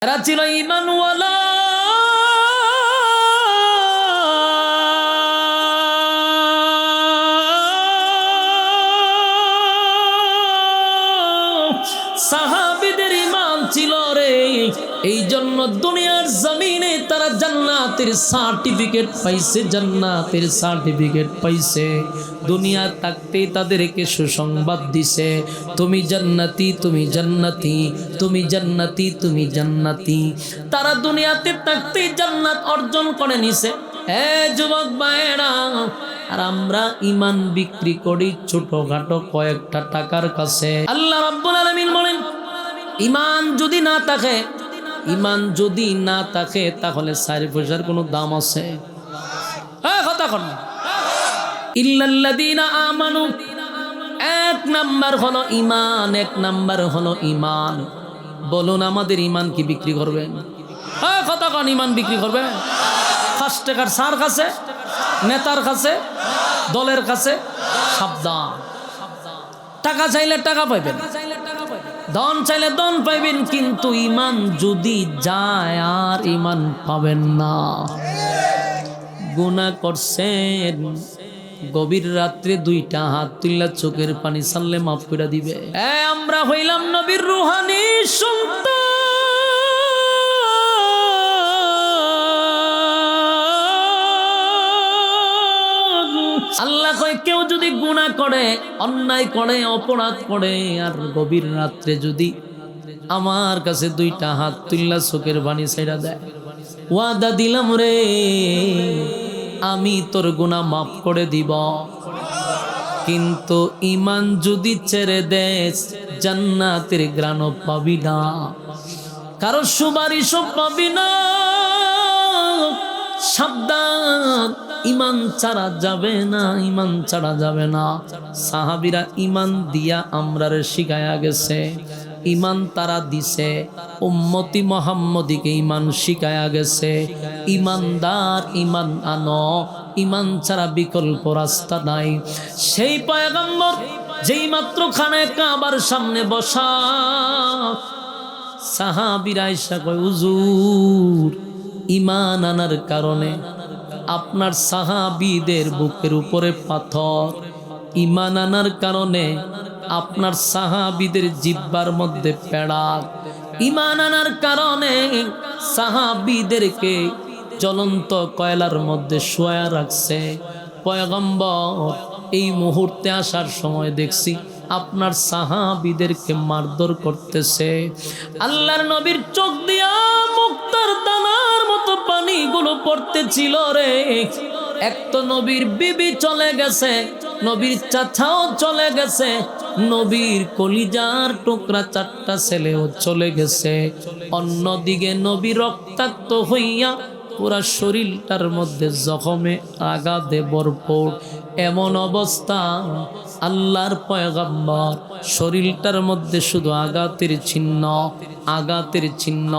এরা ছিল ঈমানওয়ালা। সাহাবীদের ঈমান ছিল রে, এই জন্য দুনিয়ার জমিনে তারা জান্নাতের সার্টিফিকেট পাইছে, জান্নাতের সার্টিফিকেট পাইছে। দুনিয়া থাকতেই তাদেরকে সুসংবাদ দিছে, তুমি জান্নাতি, তুমি জান্নাতি, তুমি জান্নাতি, তুমি জান্নাতি। তারা দুনিয়াতে থাকতেই জান্নাত অর্জন করে নিছে। এ যুবক ভাইরা, আর আমরা ঈমান বিক্রি করি ছোটখাটো কয়েকটা টাকার কাছে। আল্লাহ রাব্বুল আলামিন বলেন, ঈমান যদি না থাকে, ঈমান যদি না থাকে তাহলে 4 পয়সার কোনো দাম আছে? হ্যাঁ, কথা কন। ইল্লাল্লাযীনা আমানু, এক নাম্বার হলো ঈমান, এক নাম্বার হলো ঈমান। বলুন, আমাদের ঈমান কি বিক্রি করবেন? হ্যাঁ, কথা কন। ঈমান বিক্রি করবে 5 টাকার সার কাছে, নেতার কাছে, দলের কাছে? সাবধান। টাকা চাইলে টাকা পাইবেন, ধন চাইলে ধন পাইবেন, কিন্তু ঈমান যদি যায় আর ঈমান পাবেন না। গুনাহ করছেন, গভীর রাত্রে 2টা হাত তুললা চোখের পানি ছাড়লে মাফ করে দিবে। আমরা হইলাম নবীর রুহানি সন্তান। আল্লাহ কয়, কেউ যদি গুনাহ করে, অন্যায় করে, অপরাধ করে, আর গভীর রাত্রে যদি আমার কাছে 2টা হাত তুললা চোখের পানি ছাইড়া দেয়, ওয়াদা দিলাম রে, আমি তোর গুনাহ মাফ করে দিব। কিন্তু ঈমান যদি ছেড়ে দেস, জান্নাতের ঘ্রাণ পাবি না, কারণ সুপারিশও পাবি না। সাবধান, ঈমান ছাড়া যাবে না, ঈমান ছাড়া যাবে না। সাহাবীরা ঈমান দিয়া আমরারে শিখায়া গেছে, ঈমান তারা দিছে, উম্মতি মুহাম্মদীকে ঈমান শিখায়া গেছে। ঈমানদার ঈমান আনো, ঈমান ছাড়া বিকল্প রাস্তা নাই। সেই পয়গম্বর যেই মাত্র খানায় কাবার সামনে বসা, সাহাবীরা আয়েশা কয়, হুজুর, ঈমান আনার কারণে আপনার সাহাবীদের বুকের উপরে পাথর, ঈমান আনার কারণে আপনার সাহাবীদের জিহ্বার মধ্যে পেড়াক, ঈমান আনার কারণে সাহাবীদেরকে জ্বলন্ত কয়লার মধ্যে শোয়া রাখছে। পয়গম্বর এই মুহূর্তে আসার সময় দেখছি আপনার সাহাবীদেরকে মারধর করতেছে। আল্লাহর নবীর চোখ দিয়া মুক্তার দানার মতো পানিগুলো পড়তেছিল রে। এক তো নবীর বিবি চলে গেছে, নবীর চাচাও চলে গেছে, নবীর কলিজার টুকরা 4টা ছেলেও চলে গেছে। অন্যদিকে নবী রক্তাক্ত হইয়া পুরা শরীরটার মধ্যে জখমে আঘাতে ভরপুর। এমন অবস্থা, আল্লাহর পয়গম্বর শরীরটার মধ্যে শুধু আঘাতের চিহ্ন, আঘাতের চিহ্ন।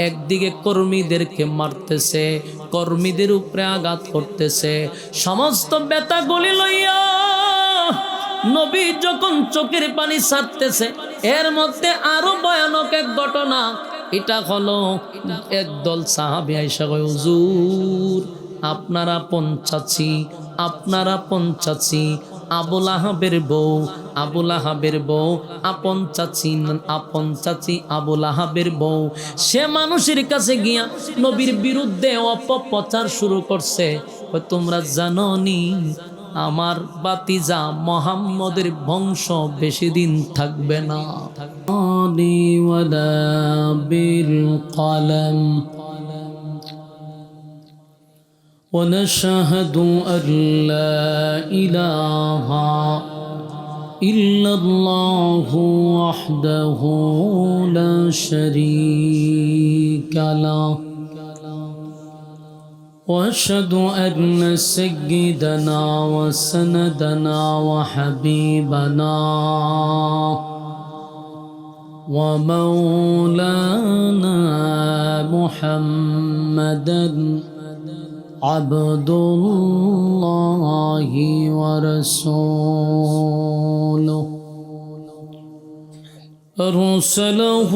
একদিকে কর্মীদেরকে মারতেছে, কর্মীদের উপরে আঘাত করতেছে, সমস্ত ব্যথাগুলি লইয়া নবী যখন চোখের পানি ছাড়তেছে, এর মধ্যে আরো ভয়ানক এক ঘটনা। এটা হলো, একদল সাহাবী আয়েশা কয়, হুজুর, আপনারা পঞ্চাচি, আপনারা পঞ্চাচি, আবুল আহাবের বউ, আবুল আহাবের বউ, আপন চাচি, আপন চাচি আবুল আহাবের বউ। সে মানুষের কাছে গিয়া নবীর বিরুদ্ধে অপপ্রচার শুরু করছে। তোমরা জানো নি আমার বাতিজা মুহাম্মদের বংশ বেশি দিন থাকবে না। বিল কলম ونشهد أن لا إله إلا الله وحده لا شريك له وأشهد أن سيدنا وسندنا وحبيبنا ومولانا محمدا عبد الله ورسوله أرسله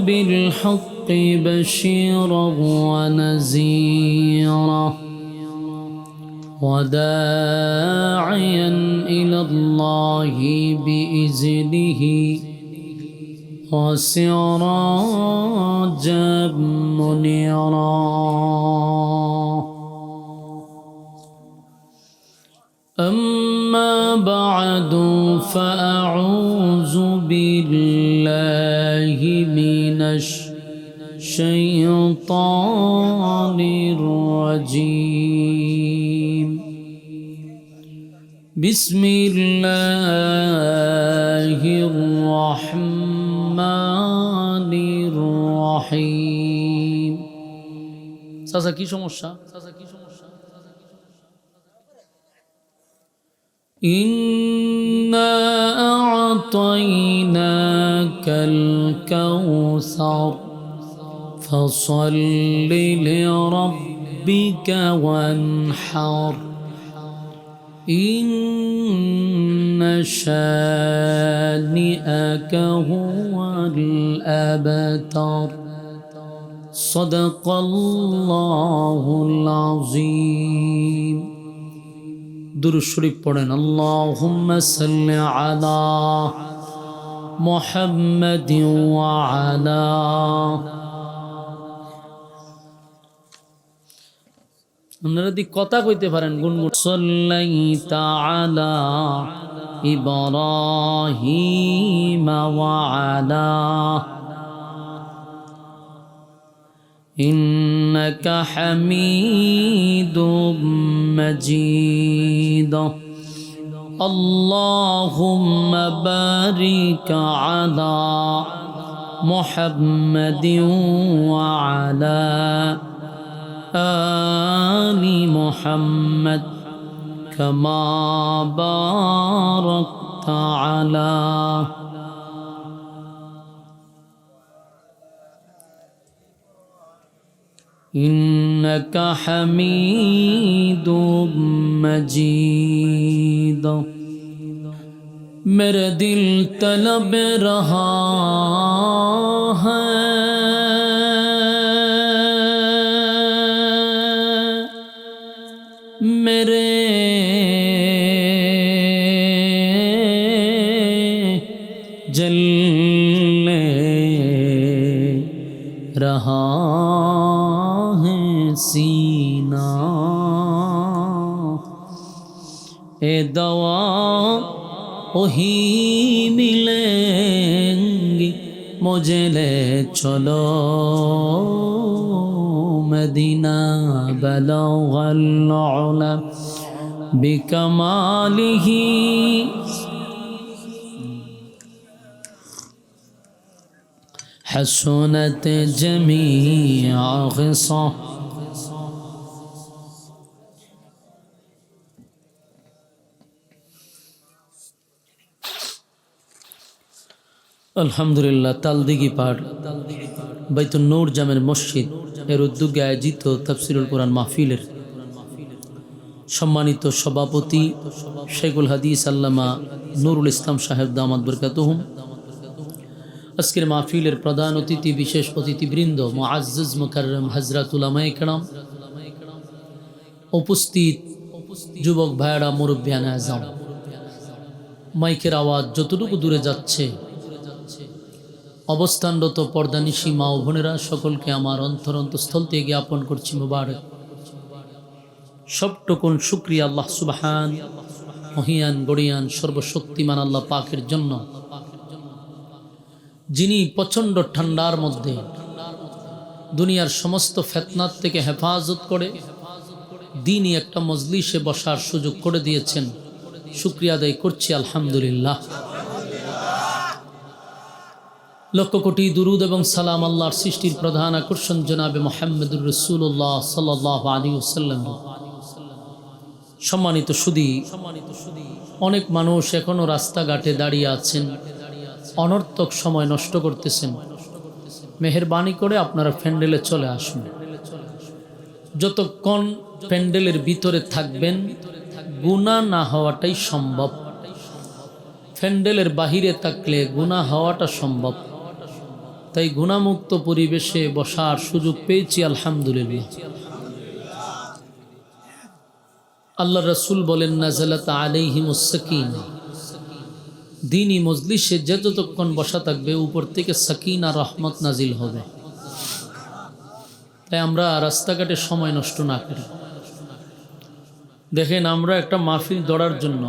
بالحق بشيرا ونذيرا وداعيا إلى الله بإذنه وسراجا منيرا أما بعد فأعوذ بالله من الشيطان الرجيم بسم الله الرحمن الرحيم চাচা কি সমস্যা إنا أعطيناك الكوثر فصل لربك وانحر إن شانئك هو الأبتر صدق الله العظيم দুরূদ শরীফ পড়েন আল্লাহুম্মা সাল্লি আলা মুহাম্মাদিন ওয়া আলা আপনারা যদি কথা কইতে পারেন গুনগুন সাল্লাইতা আলা ইব্রাহিম ওয়া আলা إنك حميد مجيد اللهم بارك على محمد وعلى آل محمد كما باركت على إنك حميد مجيد मेरा दिल तलब रहा है मेरे जलने रहा सीना ए दवा वही मिलेंगी मुझे ले चलो मदीना बलगल उला बिकमालिही हसनत जमीअ ग़िसा আলহামদুলিল্লাহ তালদিঘি পাঠ বাইতুন নূর জামের মসজিদ এর উদ্যোগে আয়োজিত তাফসিরুল কোরআন মাহফিলের সম্মানিত সভাপতি শেখুল হাদিস আল্লামা নুরুল ইসলাম সাহেব দামাত বরকাতুহুম, আজকের মাহফিলের প্রধান অতিথি বিশেষ অতিথিবৃন্দ মুআজ্জাজ মুকাররম হযরত উলামায়ে কেরাম, উপস্থিত যুবক ভাইয়েরা, মুরব্বিয়ানে আযম, মাইকের আওয়াজ যতটুকু দূরে যাচ্ছে অবস্থানরত পর্দানিশী মা ও বোনেরা সকলকে আমার অন্তরস্থল থেকে জ্ঞাপন করছি মুবারক। সবটুকুন শুকরিয়া আল্লাহ সুবহান মহিয়ান গড়িয়ান সর্বশক্তিমান আল্লাহ পাকের জন্য, যিনি প্রচণ্ড ঠান্ডার মধ্যে দুনিয়ার সমস্ত ফিতনাত থেকে হেফাজত করে দ্বীনি একটা মজলিসে বসার সুযোগ করে দিয়েছেন। শুকরিয়া আদায় করছি আলহামদুলিল্লাহ। লক্ষ কোটি দুরুদ এবং সালাম আল্লাহর সৃষ্টির প্রধান আকর্ষণ জনাবে মুহাম্মদুর রাসূলুল্লাহ সাল্লাল্লাহু আলাইহি ওয়াসাল্লাম। সম্মানিত সুধী, অনেক মানুষ এখনো রাস্তাঘাটে দাঁড়িয়ে আছেন, অনর্থক সময় নষ্ট করতেছেন। মেহেরবানি করে আপনারা প্যান্ডেলে চলে আসুন। যতক্ষণ প্যান্ডেলের ভিতরে থাকবেন গুনাহ না হওয়াটাই সম্ভব। প্যান্ডেলের বাহিরে থাকলে গুনাহ হওয়াটা সম্ভব। তাই গুনাহমুক্ত পরিবেশে বসার সুযোগ পেয়েছি, আলহামদুলিল্লাহ। আল্লাহ রাসূল বলেন, নাযালাত আলাইহিমুস সাকিনা, দ্বীনি মজলিসে যতক্ষণ বসা থাকবে উপর থেকে সাকিনা রহমত নাজিল হবে। তাই আমরা রাস্তাঘাটে সময় নষ্ট না করি। দেখেন, আমরা একটা মাহফিল ধরার জন্য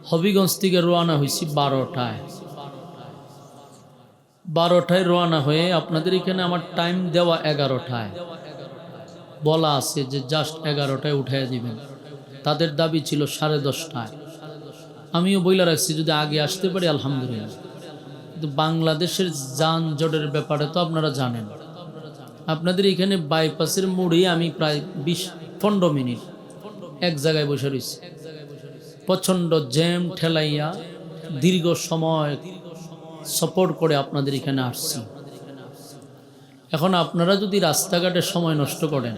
হবিগঞ্জ থেকে রওনা হয়েছি 12টায় রওনা হয়ে আপনাদের এখানে আমার টাইম দেওয়া 11টায়, বলা আছে যে জাস্ট 11টায় উঠাইয়া দিবেন। তাদের দাবি ছিল 10:30টায়। আমিও বইলা রাখছি যদি আগে আসতে পারি আলহামদুলিল্লাহ। কিন্তু বাংলাদেশের যানজটের ব্যাপারে তো আপনারা জানেন। আপনাদের এখানে বাইপাসের মোড়ে আমি প্রায় 20-15 মিনিট এক জায়গায় বসে রয়েছি। প্রচণ্ড জ্যাম ঠেলাইয়া দীর্ঘ সময় সাপোর্ট করে আপনাদের এখানে আসছি। এখন আপনারা যদি রাস্তাঘাটে সময় নষ্ট করেন,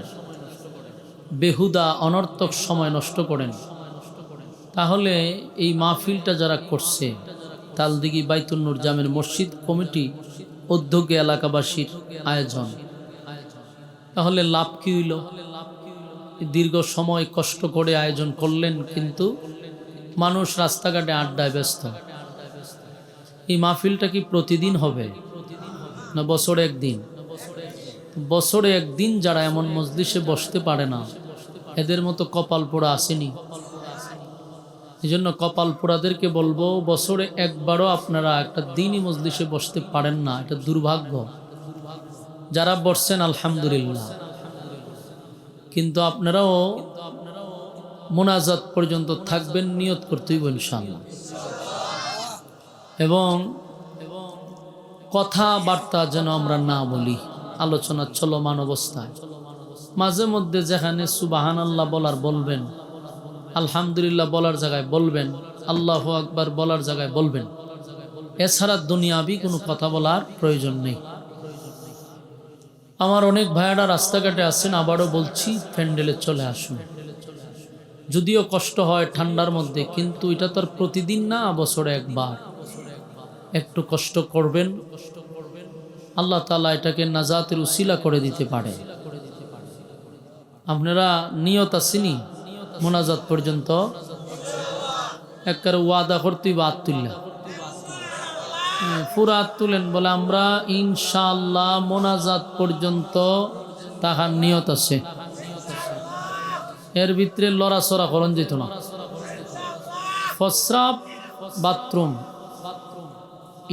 বেহুদা অনর্থক সময় নষ্ট করেন, তাহলে এই মাহফিলটা যারা করছে, তালদিঘি বাইতুল নূর জামের মসজিদ কমিটি উদ্যোগে এলাকাবাসীর আয়োজন, তাহলে লাভ কি হইল? দীর্ঘ সময় কষ্ট করে আয়োজন করলেন, কিন্তু মানুষ রাস্তাঘাটে আড্ডায় ব্যস্ত। এই মাহফিলটা কি প্রতিদিন হবে না বছরে একদিন? বছরে একদিন যারা এমন মজলিসে বসতে পারে না, এদের মতো কপাল পোড়া আসেনি। এই জন্য কপাল পোড়াদেরকে বলবো, বছরে একবারও আপনারা একটা দিনই মজলিসে বসতে পারেন না, এটা দুর্ভাগ্য। যারা বসছেন আলহামদুলিল্লাহ, কিন্তু আপনারাও মোনাজাত পর্যন্ত থাকবেন, নিয়ত করতেই ইনশাআল্লাহ। এবং কথাবার্তা যেন আমরা না বলি, আলোচনা চলমান অবস্থায়। মাঝে মধ্যে যেখানে সুবহানাল্লাহ বলার বলবেন, আলহামদুলিল্লাহ বলার জায়গায় বলবেন, আল্লাহু আকবার বলার জায়গায় বলবেন। এছাড়া দুনিয়াবি কোনো কথা বলার প্রয়োজন নেই। আমার অনেক ভাইয়ারা রাস্তাঘাটে আছেন, আবারও বলছি, প্যান্ডেলে চলে আসুন। যদিও কষ্ট হয় ঠান্ডার মধ্যে, কিন্তু এটা তো আর প্রতিদিন না, বছরে একবার। একটু কষ্ট করবেন, আল্লাহ তাআলা এটাকে নাজাতের উসিলা করে দিতে পারে। আপনারা নিয়ত আসেনি মোনাজাত পর্যন্ত? একবারে ওয়াদা করতেই বা হাত তুললা, পুরা হাত তুলেন, বলে আমরা ইনশাআল্লাহ মোনাজাত পর্যন্ত তাহার নিয়ত আছে। এর ভিতরে লড়াচড়া করন যেত না। প্রস্রাব, বাথরুম,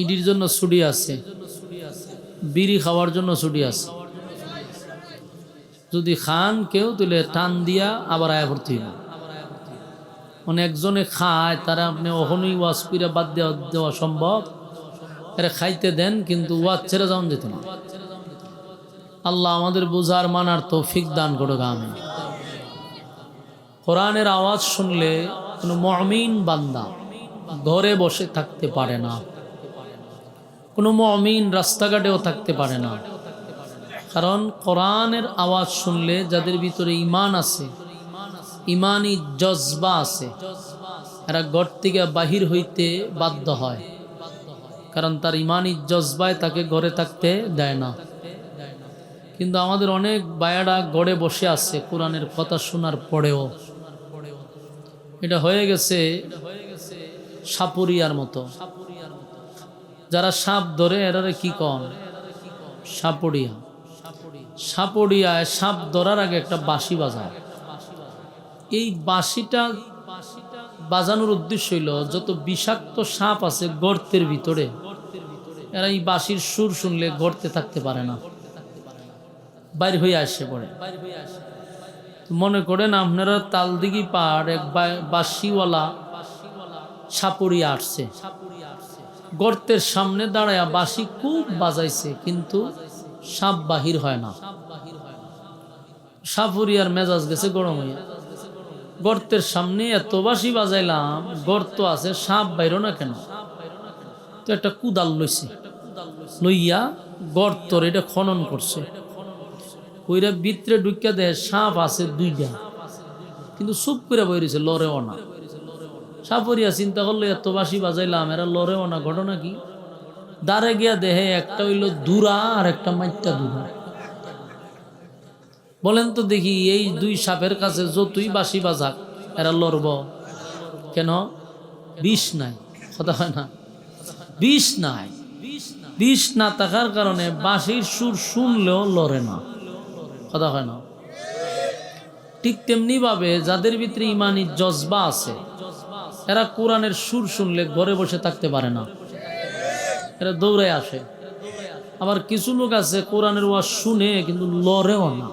ইডির জন্য ছুটি আছে, বিড়ি খাওয়ার জন্য ছুটি আছে। যদি খান কেউ, তুলে টান দিয়া আবার আয়া ভর্তি হইল। মানে একজনে খায়, তারা আপনি অহনই ওয়াজ কইরা বাদ দেওয়া সম্ভব? এরা খাইতে দেন, কিন্তু ওয়াজ ছেড়ে যাওয়া যেত না। আল্লাহ আমাদের বুঝার মানার তৌফিক দান করুক, আমিন। কোরআনের আওয়াজ শুনলে কোনো মুমিন বান্দা ঘরে বসে থাকতে পারে না, কোনো মুমিন রাস্তাঘাটেও থাকতে পারে না। কারণ কোরআনের আওয়াজ শুনলে যাদের ভিতরে ঈমান আছে, ঈমানি জজবা আছে, এরা ঘর থেকে বাহির হইতে বাধ্য হয়। কারণ তার ঈমানি জজবায় তাকে ঘরে থাকতে দেয় না। কিন্তু আমাদের অনেক বায়ারা ঘরে বসে আছে কোরআনের কথা শোনার পরেও। এটা হয়ে গেছে সাপুরিয়ার মতো। যারা সাপ ধরে এরা কি কন? সাপুরিয়া। সাপুরিয়ায় সাপ ধরার আগে একটা বাঁশি বাজায়। এই বাঁশিটা বাজানোর উদ্দেশ্য হইল, যত বিষাক্ত সাপ আছে গর্তের ভিতরে, এরা এই বাঁশির সুর শুনলে গর্তে থাকতে পারে না, বাইর হয়ে আসে পড়ে। মনে করেন আপনারা তালদিঘি পাহাড় এক বাঁশিওয়ালা সাপুরিয়া আসছে, গর্তের সামনে দাঁড়ায় বাঁশি খুব বাজাইছে, কিন্তু সাপ বাহির হয় না। সাপুরিয়ার মেজাজ গেছে গরম হইয়া, গর্তের সামনে এত বাঁশি বাজাইলাম, গর্ত আছে, সাপ বাইর না কেন? তো একটা কুদাল লইছে, লইয়া গর্তর এটা খনন করছে। ওইরা ভিতরে ঢুকিয়া দেয় সাপ আছে 2টা, কিন্তু চুপ করে বইরেছে, লড়েও না। সাপুরিয়া চিন্তা করলো এত বাঁশি বাজাইলাম, এরা লড়েও না, ঘটনা কি? দাঁড়ে গিয়া দেহে একটা হইল দুরা আর একটা মাইটটা দুরা। বলেন তো দেখি, এই দুই সাপের কাছে যতই বাঁশি বাজাক এরা লড়ব কেন? বিষ নাই, কথা হয় না, বিষ নাই। বিষ না থাকার কারণে বাঁশির সুর শুনলেও লড়ে না, কথা হয় না। ঠিক তেমনি ভাবে যাদের ভিতরে ইমানি জজবা আছে এরা কোরআনের সুর শুনলে ঘরে বসে থাকতে পারে না, এরা দৌড়ে আসে। আবার কিছু লোক আছে কোরআনের ওয়াজ শুনে কিন্তু লড়েও না,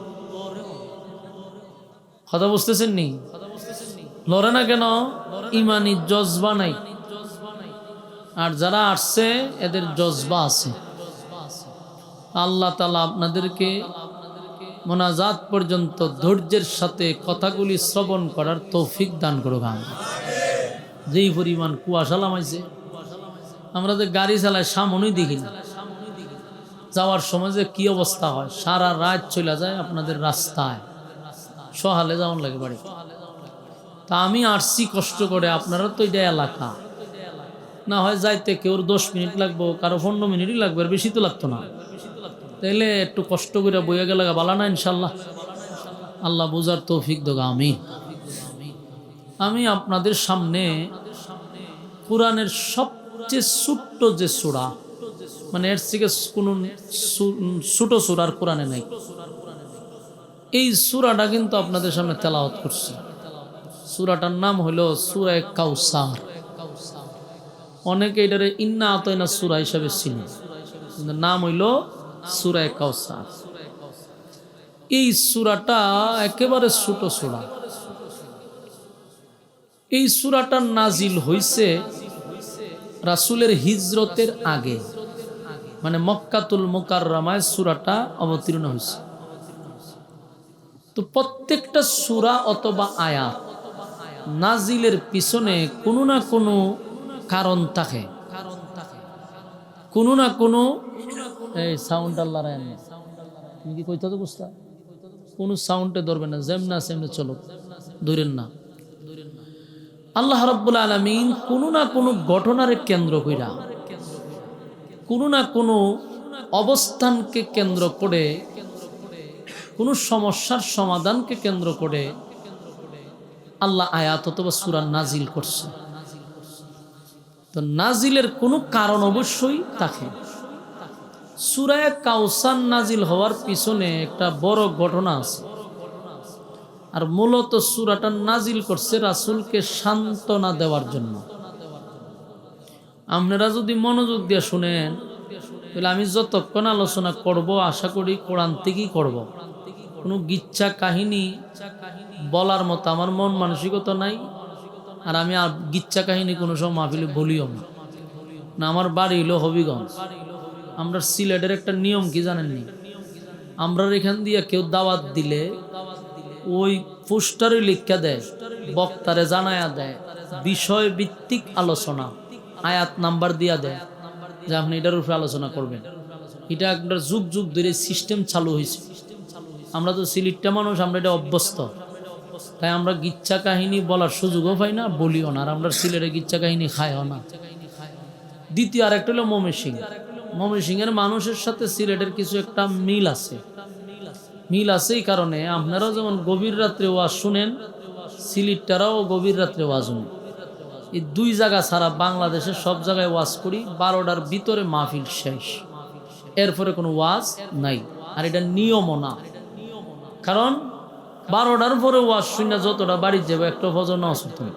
কথা বুঝতেছেন নি? লড়ে না কেন? ইমানি জজবা নাই। আর যারা আসছে এদের জজবা আছে। আল্লাহ তাআলা আপনাদেরকে মোনাজাত পর্যন্ত ধৈর্যের সাথে কথাগুলি শ্রবণ করার তৌফিক দান করুক। যেই পরিমাণ কুয়াশা নামাইছে, আমরা যে গাড়ি চালাই সামনেই দেখি না, যাওয়ার সময় যে কি অবস্থা হয়, সারা রাত চলে যায় আপনাদের রাস্তায়, সহালে যাওয়ার লাগে বাড়ি। তা আমি আসছি কষ্ট করে, আপনারা তো এটা এলাকা না হয় যাইতে কেউর 10 মিনিট লাগবো, কারো 15 মিনিটই লাগবে, আর বেশি তো লাগতো না। তাইলে একটু কষ্ট করে বইয়া গেলে বালা না ইনশাল্লাহ। আল্লাহ বুঝার তৌফিক দেগা। আমি আপনাদের সামনে কোরআনের সবচেয়ে ছোট্ট যে সূরা, মানে এর থেকে কোনো ছোট সূরা আর কোরআনে নাই, এই সূরাটা কিন্তু আপনাদের সামনে তেলাওয়াত করছি। সূরাটার নাম হলো সূরা কাউসার। অনেকে এটারে ইন্না আতাইনা সূরা হিসাবে চিনে, কিন্তু নাম হইল সূরা কাউসার। এই সূরাটা একেবারে ছোট সূরা। এই সূরাটা নাজিল হইছে রাসূলের হিজরতের আগে, মানে মক্কাতুল মুকাররমায় সূরাটা অবতীর্ণ হয়েছে। তো প্রত্যেকটা সূরা অথবা আয়াত নাজিলের পিছনে কোনো না কোনো কারণ থাকে, কোনো না কোনো এই সাউন্ড আল্লাহ রায় না, তুমি কি কইতে তো বুঝতা, কোনো সাউন্ডে ধরবে না, যেমনা সেমনে চলো, ধরেন না। আল্লাহ রাব্বুল আলামিন কোনো না কোনো ঘটনার কেন্দ্র কইরা, কোনো না কোনো অবস্থানকে কেন্দ্র করে, কোনো সমস্যার সমাধানকে কেন্দ্র করে আল্লাহ আয়াত অথবা সূরা নাজিল করছে। তো নাজিলের কোনো কারণ অবশ্যই থাকে। সূরা কাউসার নাজিল হওয়ার পিছনে একটা বড় ঘটনা আছে। আর মূলত সূরাটা নাজিল করছে রাসূলকে সান্ত্বনা দেওয়ার জন্য। আপনারা যদি মনোযোগ দিয়ে শুনেন তাহলে আমি যতক্ষণ আলোচনা করব আশা করি কোরআন থেকেই করব। কোনো গিচ্ছা কাহিনী বলার মতো আমার মন মানসিকতা নাই। আর আমি আর গিচ্ছা কাহিনী কোনো সময় মাহফিলে বলিও না। আমার বাড়ি হলো হবিগঞ্জ। আমরা সিলেটের একটা নিয়ম কি জানেননি, আমরা এখান দিয়ে কেউ দাওয়াত দিলে ওই পোস্টারে লিখা দেয়, বক্তারে জানায়া দেয়, বিষয় ভিত্তিক আলোচনা, আয়াত নাম্বার দিয়া দেয় যে আপনি এটার উপরে আলোচনা করবেন। এটা একটা যুগ যুগ ধরে সিস্টেম চালু হয়েছে। আমরা তো সিলেটটা মানুষ, আমরা এটা অভ্যস্ত, তাই আমরা গিচ্ছা কাহিনী বলার সুযোগও পাই না, বলিও না। আর আমরা সিলেটে গিচ্ছা কাহিনী খাইও না। দ্বিতীয় আরেকটা হলো ময়মনসিংহের মানুষের সাথে সিলেটের কিছু একটা মিল আছে। মিল আছে এই কারণে আপনারাও যেমন গভীর রাত্রে ওয়াজ শুনেন, সিলেটটারাও গভীর রাত্রে ওয়াজ শুনেন। এই দুই জায়গা ছাড়া বাংলাদেশের সব জায়গায় ওয়াজ করি, 12টার ভিতরে মাহফিল শেষ, এরপরে কোনো ওয়াজ নাই। আর এটা নিয়মও না, কারণ 12টার পরে ওয়াজ শুনে যতটা বাড়ি যাবে একটা ফজর নামাজ পড়তে হবে।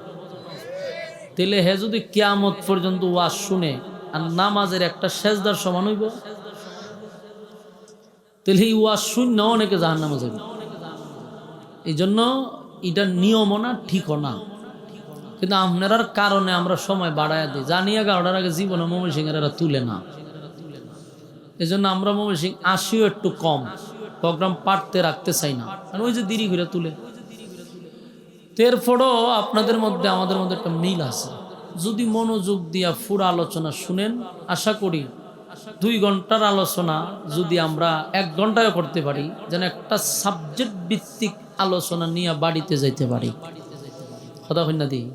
তাহলে হে যদি কিয়ামত পর্যন্ত ওয়াজ শুনে আর নামাজের একটা সেজদার সমান হইব, তাহলে এই ওয়াজ শূন্য অনেকে জাহান্নামে যাবে। এই জন্য এটা নিয়মও না, ঠিকও না। কিন্তু আপনার কারণে আমরা সময় বাড়াইয়া দিই, জানি 11টার আগে জীবনে ময়মনসিংহের এরা তুলে না। এই জন্য আমরা ময়মনসিংহ আসিও একটু কম, প্রোগ্রাম পাঠতে রাখতে চাই না, কারণ ওই যে দেরি করে তুলে। এরপরও আপনাদের মধ্যে আমাদের মধ্যে একটা মিল আছে। যদি মনোযোগ দিয়া পুরো আলোচনা শুনেন, আশা করি 2 ঘন্টার আলোচনা যদি আমরা 1 ঘন্টায় করতে পারি, যেন একটা সাবজেক্ট ভিত্তিক আলোচনা নিয়ে বাড়িতে যাইতে পারি। কথা হই না দিই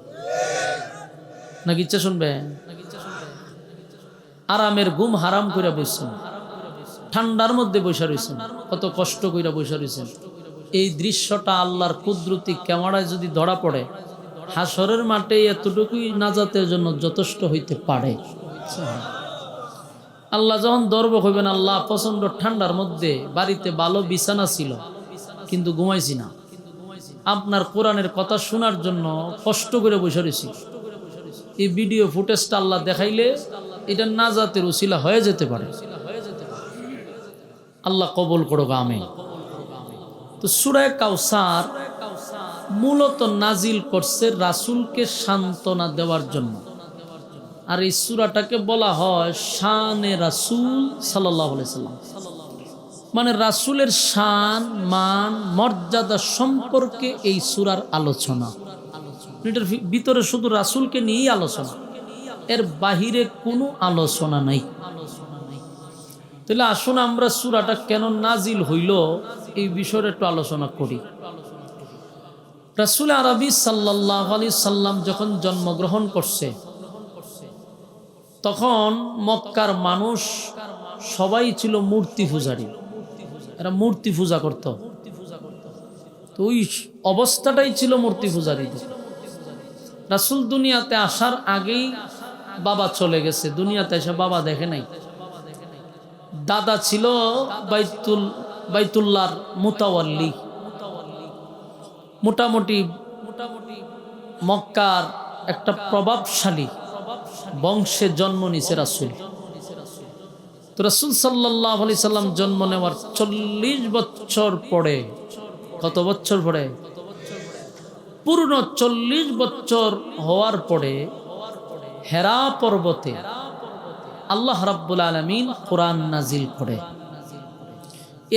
নাকি ইচ্ছা শুনবে? আরামের ঘুম হারাম করে বসছেন, ঠান্ডার মধ্যে বসে রয়েছেন, কত কষ্ট করে বসে রয়েছেন। এই দৃশ্যটা আল্লাহর কুদরতি ক্যামেরায় যদি ধরা পড়ে, হাসরের মাঠে এতটুকুই নাজাতের জন্য যথেষ্ট হইতে পারে। আল্লাহ যখন দর্ব হইবেন, আল্লাহ প্রচন্ড ঠান্ডার মধ্যে বাড়িতে ভালো বিছানা ছিল কিন্তু ঘুমাইছি না, আপনার কোরআনের কথা শোনার জন্য কষ্ট করে বসে রয়েছি। এই ভিডিও ফুটেজটা আল্লাহ দেখাইলে এটা নাজাতের উসিলা হয়ে যেতে পারে। আল্লাহ কবুল করুক, আমিন। তো সূরা কাউসার মূলত নাজিল করছে রাসূলকে সান্ত্বনা দেওয়ার জন্য, আর এই সূরাটাকে বলা হয় শানে রাসূল সাল্লাল্লাহু আলাইহি সাল্লাম, মানে রাসূলের শান, মান, মর্যাদা সম্পর্কে এই সূরার আলোচনা। এটার ভিতরে শুধু রাসূলকে নিয়েই আলোচনা, এর বাহিরে কোনো আলোচনা নাই। তাহলে আসুন আমরা সূরাটা কেন নাজিল হইল এই বিষয়ে একটু আলোচনা করি। রাসূল আরবি সাল্লাল্লাহু আলাইহি সাল্লাম যখন জন্মগ্রহণ করছে, তখন মক্কার মানুষ সবাই ছিল মূর্তি পূজারী, এরা মূর্তি পূজা করত। তো ওই অবস্থাটাই ছিল মূর্তি পূজারী। রাসূল দুনিয়াতে আসার আগেই বাবা চলে গেছে, দুনিয়াতে এসে বাবা দেখে নাই। দাদা ছিল বাইতুল্লাহর মুতাওয়াল্লি, মোটামুটি মক্কার একটা প্রভাবশালী বংশে জন্ম নিছে রাসূল। তো রাসূল সাল্লাল্লাহু আলাইহি সাল্লাম জন্ম নেওয়ার 40 বছর পরে, কত বছর পরে? পূর্ণ 40 বছর হওয়ার পরে হেরা পর্বতে আল্লাহ রাব্বুল আলামিন কোরআন নাজিল করে।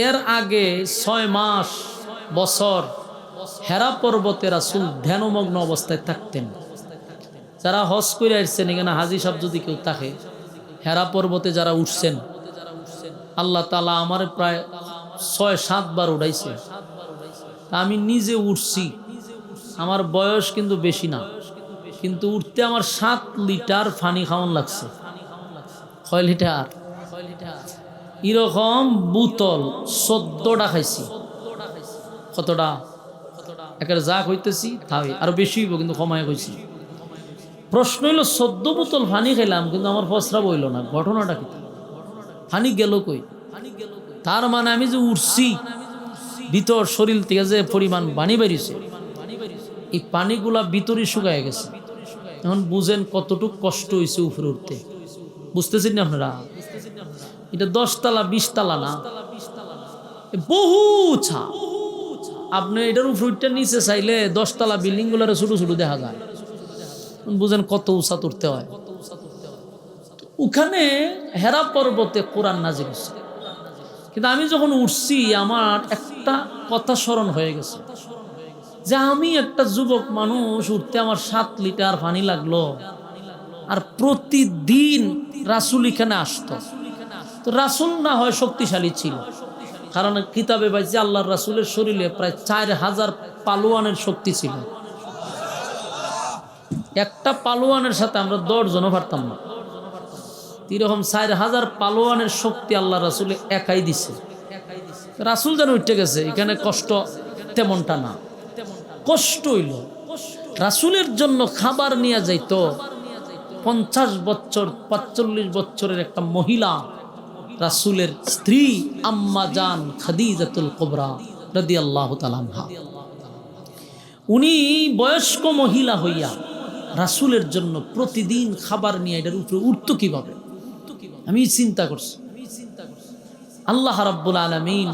এর আগে 6 মাস বছর হেরা পর্বতে রাসূল ধ্যানমগ্ন অবস্থায় থাকতেন। যারা হজ করে আসছেন, এখানে হাজী সাহেব যদি কেউ থাকে, হেরা পর্বতে যারা উঠছেন, আল্লাহ তাআলা আমার প্রায় 6-7 বার উঠাইছে। আমি নিজে উঠছি, আমার বয়স কিন্তু বেশি না, কিন্তু উঠতে আমার 7 লিটার পানি খাওয়ান লাগছে। 6 লিটার এরকম বোতল 14টা খাইছি। কতটা? একের যা হইতেছি তাই আরো বেশি হইব, কিন্তু কমায় হয়েছি। প্রশ্ন হইল 14 বোতল পানি খাইলাম কিন্তু আমার প্রস্রাব হইল না, ঘটনাটা কি? পানি গেল কই? তার মানে আমি যে উঠছি, ভিতর শরীর থেকে যে পরিমাণ পানি বেরিয়েছে, এই পানিগুলা ভিতরে শুকায় গেছে। এখন বুঝেন কতটুকু কষ্ট হয়েছে উপরে উঠতে। বুঝতেছেন না আপনারা? এটা 10 তলা 20 তলা না, বহু উঁচা। আপনি এটার উপরটা নিচে চাইলে 10 তলা বিল্ডিং গুলার ছোট ছোট দেখা যায়। বুঝেন কত উঁচা উঠতে হয়। ওখানে হেরা পর্বতে কোরআন নাজিল হচ্ছে। কিন্তু আমি যখন উঠছি, আমার একটা কথা স্মরণ হয়ে গেছে যে আমি একটা যুবক মানুষ, উঠতে আমার 7 লিটার পানি লাগলো, আর প্রতিদিন রাসূল এখানে আসতো। তো রাসূল না হয় শক্তিশালী ছিল, কারণ কিতাবে পাইছি আল্লাহর রাসূলের শরীরে প্রায় 4000 পালোয়ানের শক্তি ছিল। একটা পালোয়ানের সাথে আমরা 10 জনও পারতাম না। এরকম 4000 পালোয়ানের শক্তি আল্লাহ রাসূল একাই দিছে। রাসূল যেন উঠে গেছে, এখানে কষ্ট তেমনটা না। কষ্ট হইল, রাসূলের জন্য খাবার নিয়ে যাইতো 50 বছর 45 বছরের একটা মহিলা, রাসূলের স্ত্রী আম্মা জান খাদিজাতুল কুবরা রাদিয়াল্লাহু তাআলা আনহা। উনি বয়স্ক মহিলা হইয়া রাসূলের জন্য প্রতিদিন খাবার নিয়ে এটার উপরে উঠতো কিভাবে, আমি চিন্তা করছি। আল্লাহ রাব্বুল আলামিন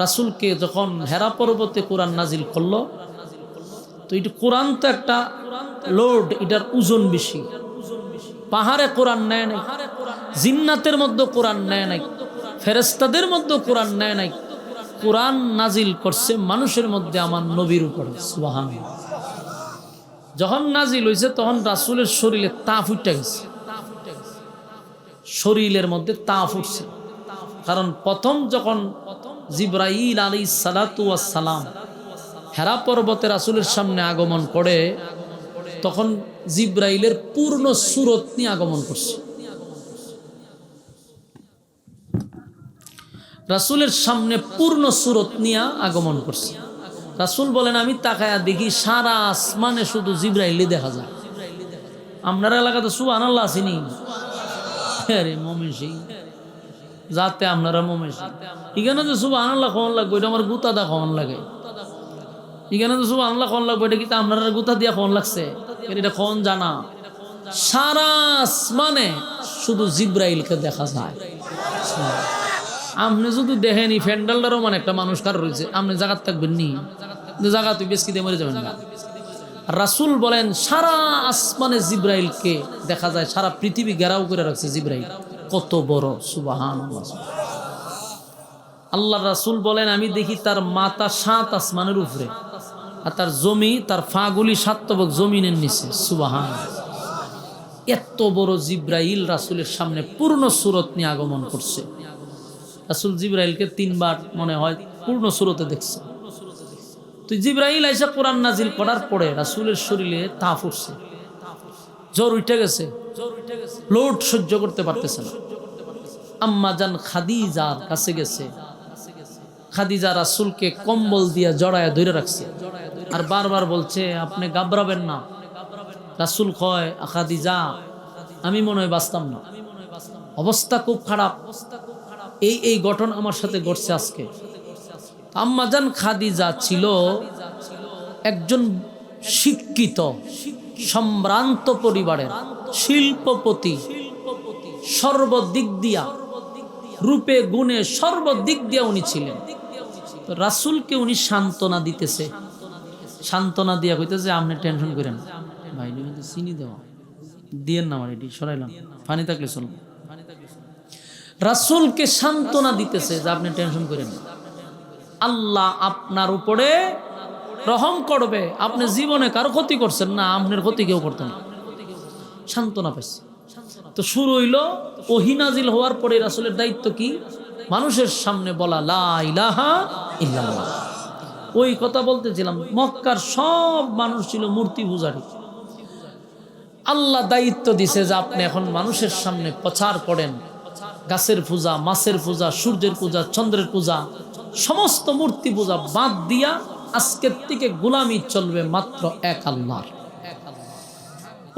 রাসূলকে যখন হেরা পর্বতে কোরআন নাজিল করলো, তো এটা কোরআন তো একটা লোড, এটার ওজন বেশি। পাহাড়ে কোরআন নেয় নাই, জিন্নাতের মধ্যে কোরআন নেয় নাই, ফেরেশতাদের মধ্যে কোরআন নেয় নাই। কোরআন নাজিল করছে মানুষের মধ্যে, আমার নবীর উপরে। সুবহানাল্লাহ। যখন নাজিল হয়েছে তখন রাসূলের শরীরে তাপ উঠে গেছে, শরীরের মধ্যে তাপ উঠছে। কারণ প্রথম যখন জিবরাইল আলাইহিস সালাতু ওয়াস সালাম হেরা পর্বতে রাসূলের সামনে আগমন করে, তখন জিবরাইলের পূর্ণ সূরত নিয়ে আগমন করছে। রাসূলের সামনে পূর্ণ সূরত নিয়ে আগমন করছে। রাসূল বলেন আমি তাকায়া দেখি সারা আসমানে শুধু জিবরাইলই দেখা যায়। আপনার এলাকাতে সুবহানাল্লাহ আসেনি? আরে মোমেশি যাতে আপনারা মোমেশি এখানে তো সুবহানাল্লাহ কোন লাগবে, এটা আমার গুতা দা কোন লাগে। এখানে তো সুবহানাল্লাহ কোন লাগবে, এটা কি আপনারা গুতা দিয়া কোন লাগছে? এটা কোন জানা? সারা আসমানে শুধু জিবরাইলকে দেখা যায়। আপনি যদি দেখেন এই ফ্যান্ডালটারও মানে একটা মানুষ কার রয়েছে, আপনি জায়গাত থাকবেন নি, জায়গা তুই বেশি দিয়ে মরে যাবেন না। রাসূল বলেন সারা আসমানে জিবরাইলকে দেখা যায়, সারা পৃথিবী ঘেরাও করে রাখছে জিবরাইল। কত বড় সুবহানাল্লাহ। আল্লাহ রাসূল বলেন আমি দেখি তার মাথা 7 আসমানের উপরে, আর তার জমি, তার ফাগুলি 7 তবক জমিনের নিচে। সুবহানাল্লাহ। এত বড় জিবরাইল রাসূলের সামনে পূর্ণ সূরত নিয়ে আগমন করছে। রাসূল জিবরাইলকে 3 বার মনে হয় পূর্ণ সূরতে দেখছে। তো জিবরাইল আইসা কোরআন নাজিল করার পরে রাসূলের শরীরে তাপ উঠছে, জ্বর উঠে গেছে, লোড সহ্য করতে পারতেছে না। আম্মা জান খাদিজার কাছে গেছে, খাদিজা রাসূলকে কম্বল দিয়া জড়ায় ধরে রাখছে, আর বারবার বলছে আপনি ঘাবড়াবেন না। রাসূল কয় খাদিজা আমি মনে হয় বাঁচতাম না, অবস্থা খুব খারাপ, এই ঘটনা আমার সাথে ঘটছে আজকে। আম্মাজান খাদিজা ছিল একজন শিক্ষিত সম্ভ্রান্ত পরিবারের শিল্পপতি, সর্বদিক দিয়া রূপে গুণে সর্বদিক দিয়া উনি ছিলেন। তো রাসূলকে উনি সান্ত্বনা দিতেছে, সান্ত্বনা দিয়া কইতেছে আপনি টেনশন করেন ভাই, চিনি দেওয়া দিয়েন না, আমার এটি সরাইলাম, পানি থাকলে চলুন। রাসূলকে সান্ত্বনা দিতেছে যে আপনি টেনশন করেন না, আল্লাহ আপনার উপরে রহম করবে, আপনি জীবনে কারো ক্ষতি করছেন না, আপনার ক্ষতি কেউ করতো না। সান্ত্বনা পাইছে। তো শুরু হইল ওহী নাজিল হওয়ার পরে রাসূলের দায়িত্ব কি? মানুষের সামনে বলা লা ইলাহা ইল্লাল্লাহ। ওই কথা বলতেছিলাম, মক্কার সব মানুষ ছিল মূর্তি পূজারী। আল্লাহ দায়িত্ব দিছে যে আপনি এখন মানুষের সামনে প্রচার করেন, গাছের পূজা, মাছের পূজা, সূর্যের পূজা, চন্দ্রের পূজা, সমস্ত মূর্তি পূজা বাদ দিয়া আজকের থেকে গোলামি চলবে মাত্র এক আল্লাহর।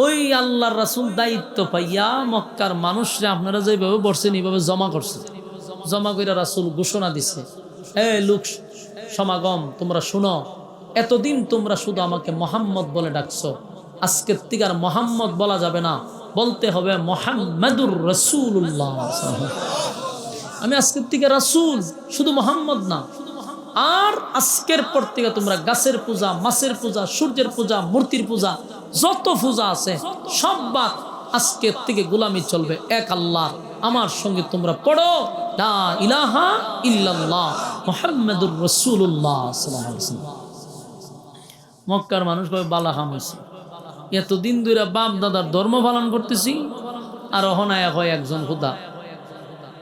ওই আল্লাহর রাসূল দায়িত্ব পাইয়া মক্কার মানুষরা আপনারা যেভাবে বসছেন এইভাবে জমা করছে, জমা করে রাসূল ঘোষণা দিছে, লোক সমাগম তোমরা শুনো, এতদিন তোমরা শুধু আমাকে মুহাম্মদ বলে ডাকছো, আজকের থেকে আর মুহাম্মদ বলা যাবে না, বলতে হবে মুহাম্মাদুর রাসূলুল্লাহ। আমি আজকের থেকে রাসূল, শুধু মুহাম্মদ না। আর আজকের পর থেকে তোমরা গাছের পূজা, মাছের পূজা, সূর্যের পূজা, মূর্তির পূজা, যত পূজা আছে সব বাদ, আজকের থেকে গোলামি চলবে এক আল্লাহ। আমার সঙ্গে তোমরা পড়ো লা ইলাহা ইল্লাল্লাহ মুহাম্মাদুর রাসূলুল্লাহ সাল্লাল্লাহু আলাইহি ওয়াসাল্লাম। মক্কার মানুষ কয় বালা খাম হইছে, এতদিন ধরে বাপ দাদার ধর্ম পালন করতেছি, আর অহনায়া হয় একজন খোদা।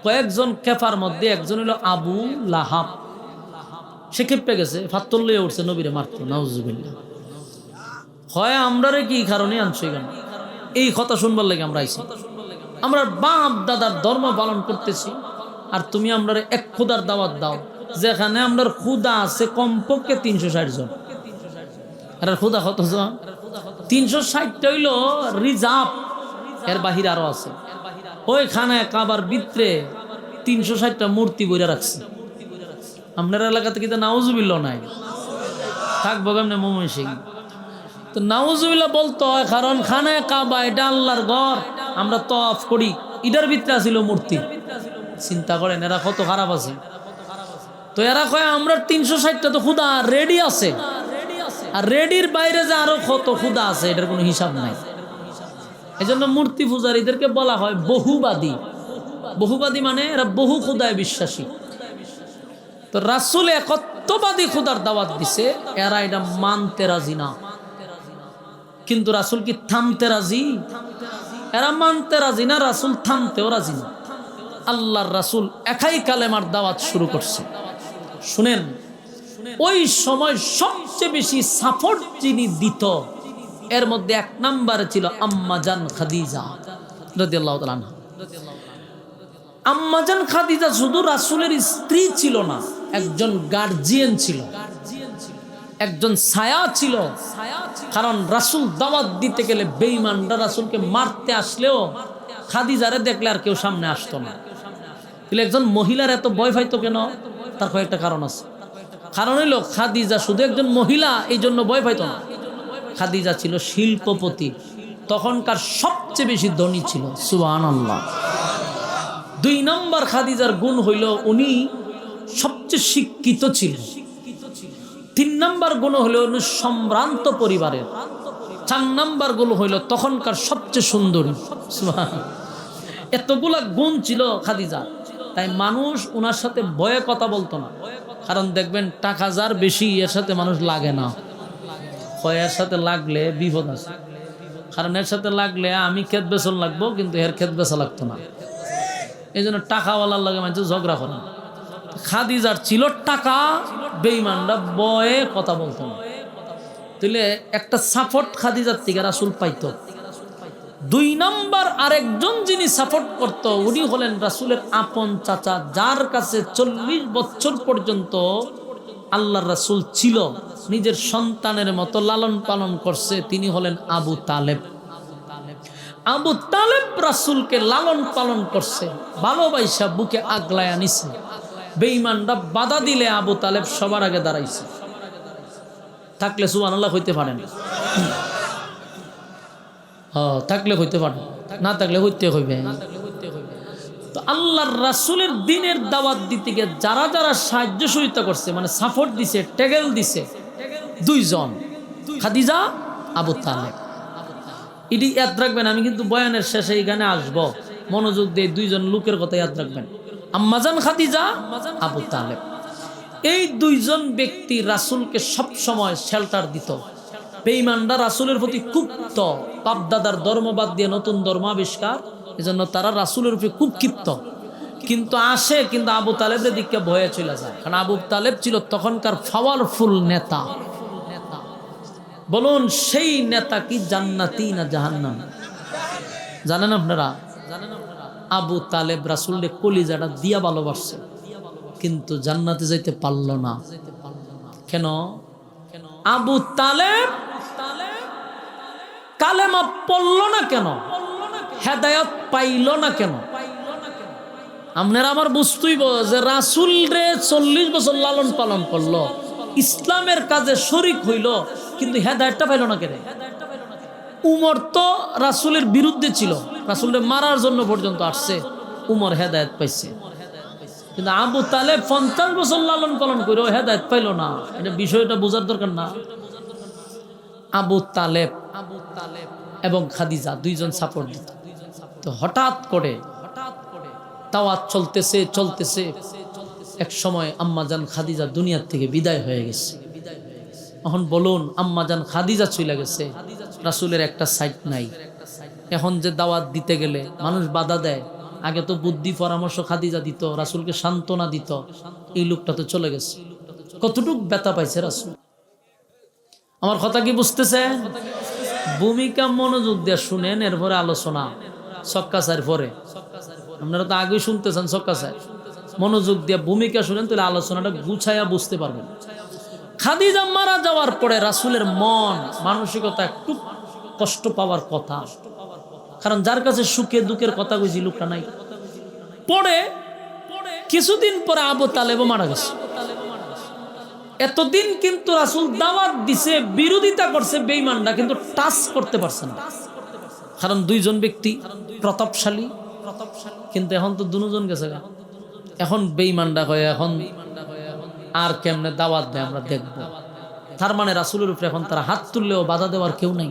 কয়েকজন কেফার মধ্যে একজন হলো আবু লাহাব, সে খেপে গেছে, ফাত্তর লইয়া উঠছে নবীরে মারতো, নাউজুবিল্লাহ। হয় আমরারে কি কারণে আনছো এখানে? এই কথা শুনবার লাগে আমরা আইছি। আমরা বাপ দাদার ধর্ম পালন করতেছি, আর তুমি আমরারে এক খোদার দাওয়াত দাও, যেখানে আমরার খুদা আছে কমপক্ষে 360 জন। আর খুদা কত জন? 360টা হইল রিজার্ভ, এর বাহিরে আরো আছে। ওই খানায় কাবার ভিতরে 360টা মূর্তি বইরা রাখছে। আপনার এলাকাতে কিন্তু নাউজুবিল্লাহ নাই, থাকবো কেমনে ময়মনসিং? তো নাউজুবিল্লাহ বলতে হয়, কারণ খানায় কাবা এটা আল্লাহর ঘর, আমরা তওয়াফ করি, এটার ভিতরে ছিল মূর্তি। চিন্তা করেন এরা কত খারাপ আছে। তো এরা কয় আমরা 360টা তো খুদা রেডি আছে, আর রেডির বাইরে যে আরো কত খুদা আছে এটার কোনো হিসাব নাই। এই জন্য মূর্তি পূজারীদেরকে বলা হয় বহুবাদী। বহুবাদী মানে এরা বহু খুদায় বিশ্বাসী। তো রাসূল একত্ববাদী খুদার দাওয়াত দিছে, এরা এটা মানতে রাজি না। কিন্তু রাসূল কি থামতে রাজি? এরা মানতে রাজি না, রাসূল থামতেও রাজি না। আল্লাহর রাসূল একাই কালেমার দাওয়াত শুরু করছে। শুনেন, ওই সময় সবচেয়ে বেশি সাপোর্ট যিনি দিত, এর মধ্যে 1 নম্বরে ছিল আম্মা জান খাদিজা রাদিয়াল্লাহু তাআলা আনহা। আম্মাজান খাদিজা শুধু রাসূলের স্ত্রী ছিল না, একজন গার্জিয়ান ছিল, একজন ছায়া ছিল। কারণ রাসূল দাওয়াত দিতে গেলে বেঈমানরা রাসূলকে মারতে আসলেও খাদিজারে দেখলে আর কেউ সামনে আসতো না। তাহলে একজন মহিলার এত ভয় পাইতো কেন? তার কয়েকটা কারণ আছে। কারণ হইল খাদিজা শুধু একজন মহিলা, এই জন্য ভয় পাইতো না। খাদিজা ছিল শিল্পপতি, তখনকার সবচেয়ে বেশি ধনী ছিল। সুবহানাল্লাহ। 2 নম্বর খাদিজার গুণ হইল উনি সবচেয়ে শিক্ষিত ছিল। 3 নম্বর গুণ হইল উনি সম্ভ্রান্ত পরিবারের। 4 নম্বর গুণ হইল তখনকার সবচেয়ে সুন্দরী। সুবহানাল্লাহ। এতগুলা গুণ ছিল খাদিজা, তাই মানুষ ওনার সাথে ভয়ে কথা বলতো না। কারণ দেখবেন টাকা যার বেশি, এর সাথে মানুষ লাগে না। এর সাথে লাগলে বিপদ আছে। কারণ এর সাথে লাগলে আমি ক্ষেত বেচন লাগবো, কিন্তু এর ক্ষেত বেচা লাগতো না। এই জন্য টাকাওয়ালার লাগে মানুষ ঝগড়া করে। খাদিজার ছিল টাকা, বেঈমানরা ভয়ে কথা বলতো না। তাহলে একটা সাপোর্ট খাদিজার থেকে রাসূল পাইতো। 2 নম্বর আরেকজন যিনি সাপোর্ট করত, উনি হলেন রাসূলের আপন চাচা, যার কাছে 40 বছর পর্যন্ত আল্লাহর রাসূল ছিল, নিজের সন্তানের মতো লালন পালন করছে। তিনি হলেন আবু তালেব। আবু তালেব রাসূলকে লালন পালন করছে, ভালোবাসা বুকে আগলায় আনিছে। বেঈমানরা বাধা দিলে আবু তালেব সবার আগে দাঁড়াইছে। থাকলে সুবহানাল্লাহ হইতে পারেন, থাকলে হইতে পারে, না থাকলে হইতে হইবে। তো আল্লাহর রাসূলের দ্বীনের দাওয়াত দিতে গিয়ে যারা যারা সাহায্য সহযোগিতা করছে, মানে সাপোর্ট দিছে, টেগেল দিছে, 2 জন, খাদিজা, আবু তালেব। এটি ইয়াদ রাখবেন। আমি কিন্তু বয়ানের শেষে এখানে আসবো, মনোযোগ দিয়ে 2 জন লোকের কথা ইয়াদ রাখবেন। আম্মাজান খাদিজা, আবু তালেব। এই 2 জন ব্যক্তি রাসূলকে সব সময় শেল্টার দিত। বেঈমানরা রাসূলের প্রতি ক্ষুব্ধ, বাপদাদার ধর্মবাদ দিয়ে নতুন ধর্ম আবিষ্কার, এজন্য তারা রাসূলের উপরে খুব ক্ষিপ্ত। কিন্তু আসে, কিন্তু আবু তালেবের দিকে ভয়ে চলে যায়। কারণ আবু তালেব ছিল তখনকার পাওয়ারফুল নেতা। বলুন সেই নেতা কি জান্নাতি না জাহান্নাম? জানেন আপনারা? আবু তালেব রাসূলের কলিজাটা দিয়া ভালোবাসছে, কিন্তু জান্নাতে যাইতে পারল না। কেন? আবু তালেব কালেমা পড়ল না কেন? হেদায়েত পাইল না কেন? আপনারা আমার বুঝতেইব যে রাসূল রে 40 বছর লালন পালন করলো, ইসলামের কাজে শরীক হইল, কিন্তু হেদায়েতটা পাইল না কেন? উমর তো রাসূলের বিরুদ্ধে ছিল, রাসূলকে মারার জন্য পর্যন্ত আসছে, উমর হেদায়েত পাইছে। কিন্তু আবু তালেব 50 বছর লালন পালন করে হেদায়েত পাইল না। এটা বিষয়টা বোঝার দরকার না? আবু তালেব এবং খাদিজা 2 জন সাপোর্ট দিত। তো হঠাৎ করে দাওয়াত চলতেছে, এক সময় আম্মাজান খাদিজা দুনিয়ার থেকে বিদায় হয়ে গেছে। এখন বলুন, আম্মাজান খাদিজা চলে গেছে, রাসূলের একটা সাইট নাই। এখন যে দাওয়াত দিতে গেলে মানুষ বাধা দেয়। আগে তো বুদ্ধি পরামর্শ খাদিজা দিত, রাসূলকে সান্ত্বনা দিত। এই লোকটা তো চলে গেছে। কতটুক ব্যথা পাইছে রাসূল? আমার কথা কি বুঝতেছে? ভূমিকা মনোযোগ দিয়ে শুনেন, এরপরে আলোচনা। সক্কাসার পরে আপনারা তো আগেই শুনতেছেন, সক্কাসার মনোযোগ দিয়ে ভূমিকা শুনেন, তাহলে আলোচনাটা গুছাইয়া বুঝতে পারবেন। খাদিজা মারা যাওয়ার পরে রাসূলের মন মানসিকতা একটু কষ্ট পাওয়ার কথা। কারণ যার কাছে সুখে দুঃখের কথা কইছি লোকটা নাই। পরে কিছুদিন পরে আবু তালেবও মারা গেছে। এতদিন কিন্তু রাসূল দাওয়াত দিছে, বিরোধিতা করছে বেঈমানরা, কিন্তু টাচ করতে পারছে না। কারণ 2 জন ব্যক্তি প্রতাপশালী, কিন্তু এখন তো 2 জন গেছে। এখন বেঈমানরা কয় এখন আর কেমনে দাওয়াত দেয় আমরা দেখব। তার মানে রাসূলের উপরে এখন তারা হাত তুললেও বাধা দেওয়ার কেউ নাই।